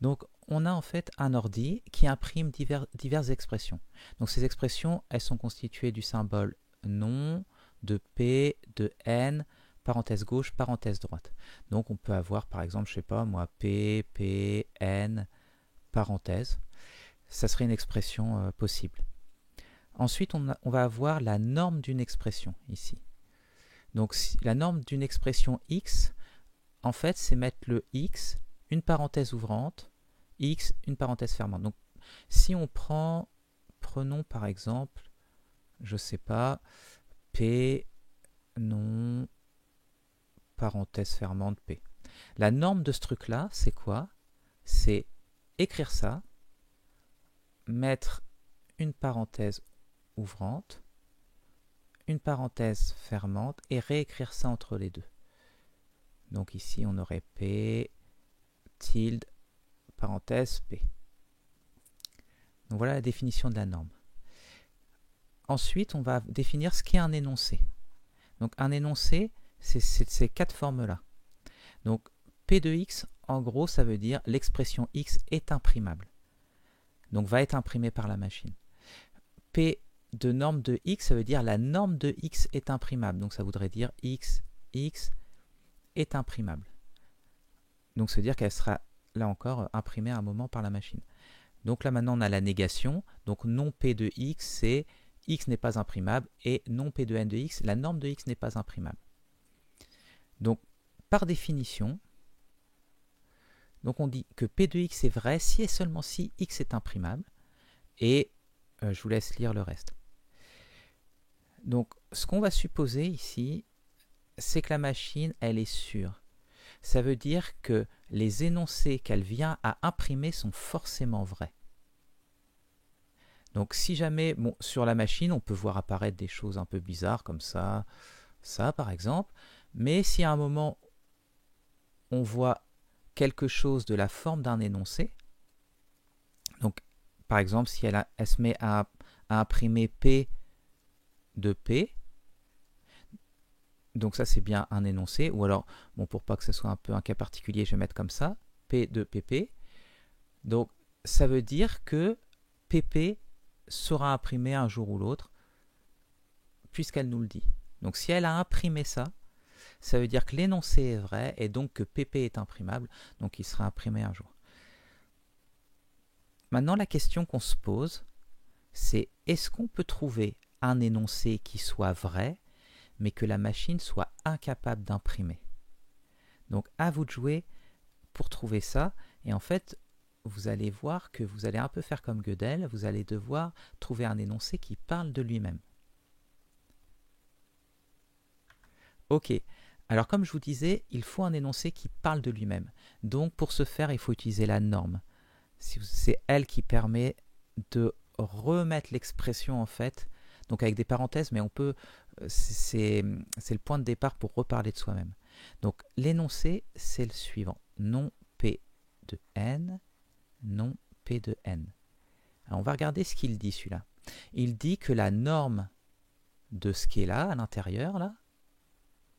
Donc on a en fait un ordi qui imprime diverses expressions. Donc ces expressions, elles sont constituées du symbole non, de P, de N, parenthèse gauche, parenthèse droite. Donc on peut avoir par exemple, je sais pas moi, P, P, N, parenthèse. Ça serait une expression possible. Ensuite, on va avoir la norme d'une expression ici. Donc la norme d'une expression x, en fait, c'est mettre le x, une parenthèse ouvrante, x, une parenthèse fermante. Donc si on prenons par exemple, je sais pas, p, non, parenthèse fermante, p. La norme de ce truc-là, c'est quoi? C'est écrire ça, mettre une parenthèse ouvrante, une parenthèse fermante et réécrire ça entre les deux. Donc ici on aurait P, tilde, parenthèse P. Donc voilà la définition de la norme. Ensuite on va définir ce qu'est un énoncé. Donc un énoncé, c'est ces quatre formes-là. Donc P de x, en gros ça veut dire l'expression x est imprimable. Donc va être imprimée par la machine. P de norme de x, ça veut dire la norme de x est imprimable. Donc ça voudrait dire x est imprimable. Donc ça veut dire qu'elle sera, là encore, imprimée à un moment par la machine. Donc là maintenant on a la négation. Donc non P de x, c'est x n'est pas imprimable. Et non P de n de x, la norme de x n'est pas imprimable. Donc par définition, donc on dit que P de x est vrai si et seulement si x est imprimable. Et je vous laisse lire le reste. Donc, ce qu'on va supposer ici, c'est que la machine, elle est sûre. Ça veut dire que les énoncés qu'elle vient à imprimer sont forcément vrais. Donc, si jamais, bon, sur la machine, on peut voir apparaître des choses un peu bizarres comme ça par exemple, mais si à un moment, on voit quelque chose de la forme d'un énoncé, donc, par exemple, si elle se met à imprimer P de P, donc ça c'est bien un énoncé, ou alors, bon, pour pas que ce soit un peu un cas particulier, je vais mettre comme ça, P de PP. Donc ça veut dire que PP sera imprimé un jour ou l'autre, puisqu'elle nous le dit. Donc si elle a imprimé ça, ça veut dire que l'énoncé est vrai, et donc que PP est imprimable, donc il sera imprimé un jour. Maintenant la question qu'on se pose, c'est est-ce qu'on peut trouver un énoncé qui soit vrai, mais que la machine soit incapable d'imprimer? Donc à vous de jouer pour trouver ça. Et en fait, vous allez voir que vous allez un peu faire comme Gödel, vous allez devoir trouver un énoncé qui parle de lui-même. Ok, alors comme je vous disais, il faut un énoncé qui parle de lui-même. Donc pour ce faire, il faut utiliser la norme. C'est elle qui permet de remettre l'expression en fait, donc avec des parenthèses, mais on peut, c'est le point de départ pour reparler de soi-même. Donc l'énoncé, c'est le suivant. Non P de N, non P de N. Alors on va regarder ce qu'il dit celui-là. Il dit que la norme de ce qui est là, à l'intérieur, là,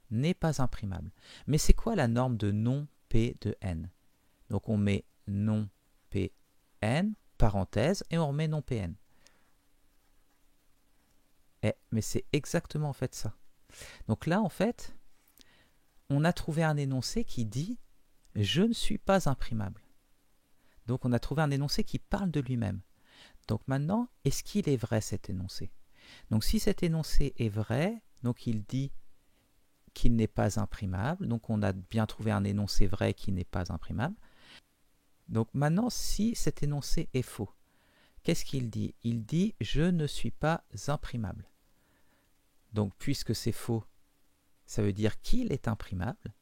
n'est pas imprimable. Mais c'est quoi la norme de non P de N? Donc on met non P N, parenthèse, et on remet non PN. Mais c'est exactement en fait ça. Donc là, en fait, on a trouvé un énoncé qui dit « je ne suis pas imprimable ». Donc on a trouvé un énoncé qui parle de lui-même. Donc maintenant, est-ce qu'il est vrai cet énoncé? Donc si cet énoncé est vrai, donc il dit qu'il n'est pas imprimable, donc on a bien trouvé un énoncé vrai qui n'est pas imprimable. Donc maintenant, si cet énoncé est faux, qu'est-ce qu'il dit? Il dit « je ne suis pas imprimable ». Donc puisque c'est faux, ça veut dire qu'il est imprimable.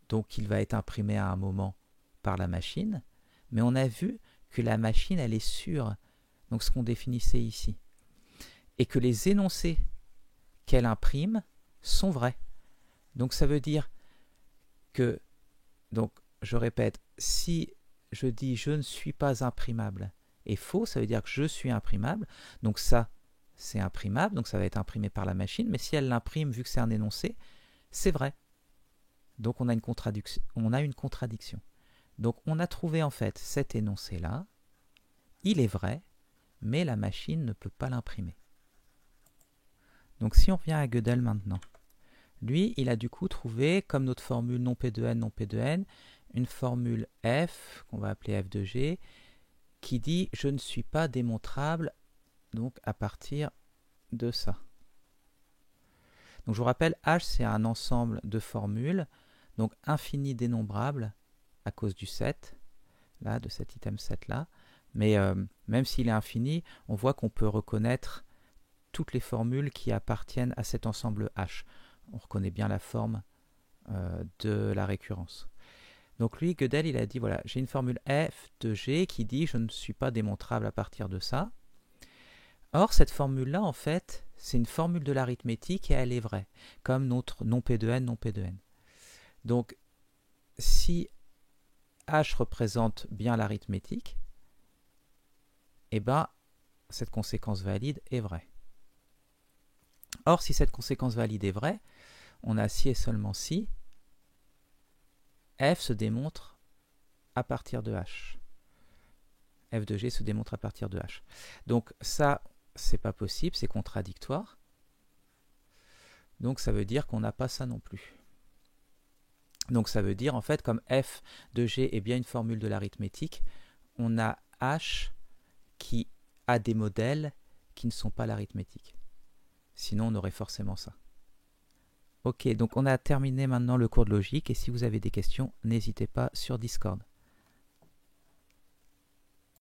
Donc il va être imprimé à un moment par la machine. Mais on a vu que la machine, elle est sûre. Donc ce qu'on définissait ici. Et que les énoncés qu'elle imprime sont vrais. Donc ça veut dire que, donc je répète, si je dis je ne suis pas imprimable est faux, ça veut dire que je suis imprimable. Donc ça, c'est imprimable, donc ça va être imprimé par la machine. Mais si elle l'imprime, vu que c'est un énoncé, c'est vrai. Donc on a une contradiction. Donc on a trouvé en fait cet énoncé-là. Il est vrai, mais la machine ne peut pas l'imprimer. Donc si on revient à Gödel maintenant, lui, il a du coup trouvé, comme notre formule non P de N, non P de N, une formule F, qu'on va appeler F de G, qui dit « je ne suis pas démontrable » donc à partir de ça. Donc je vous rappelle, H c'est un ensemble de formules, donc infini dénombrable à cause du 7, là, de cet item 7 là, mais même s'il est infini, on voit qu'on peut reconnaître toutes les formules qui appartiennent à cet ensemble H. On reconnaît bien la forme de la récurrence. Donc lui, Gödel, il a dit, voilà, j'ai une formule F de G qui dit je ne suis pas démontrable à partir de ça. Or, cette formule-là, en fait, c'est une formule de l'arithmétique et elle est vraie, comme notre non P de N, non P de N. Donc, si H représente bien l'arithmétique, eh ben, cette conséquence valide est vraie. Or, si cette conséquence valide est vraie, on a si et seulement si, F se démontre à partir de H. F de G se démontre à partir de H. Donc ça, c'est pas possible, c'est contradictoire. Donc ça veut dire qu'on n'a pas ça non plus. Donc ça veut dire, en fait, comme F de G est bien une formule de l'arithmétique, on a H qui a des modèles qui ne sont pas l'arithmétique. Sinon, on aurait forcément ça. Ok, donc on a terminé maintenant le cours de logique, et si vous avez des questions, n'hésitez pas sur Discord.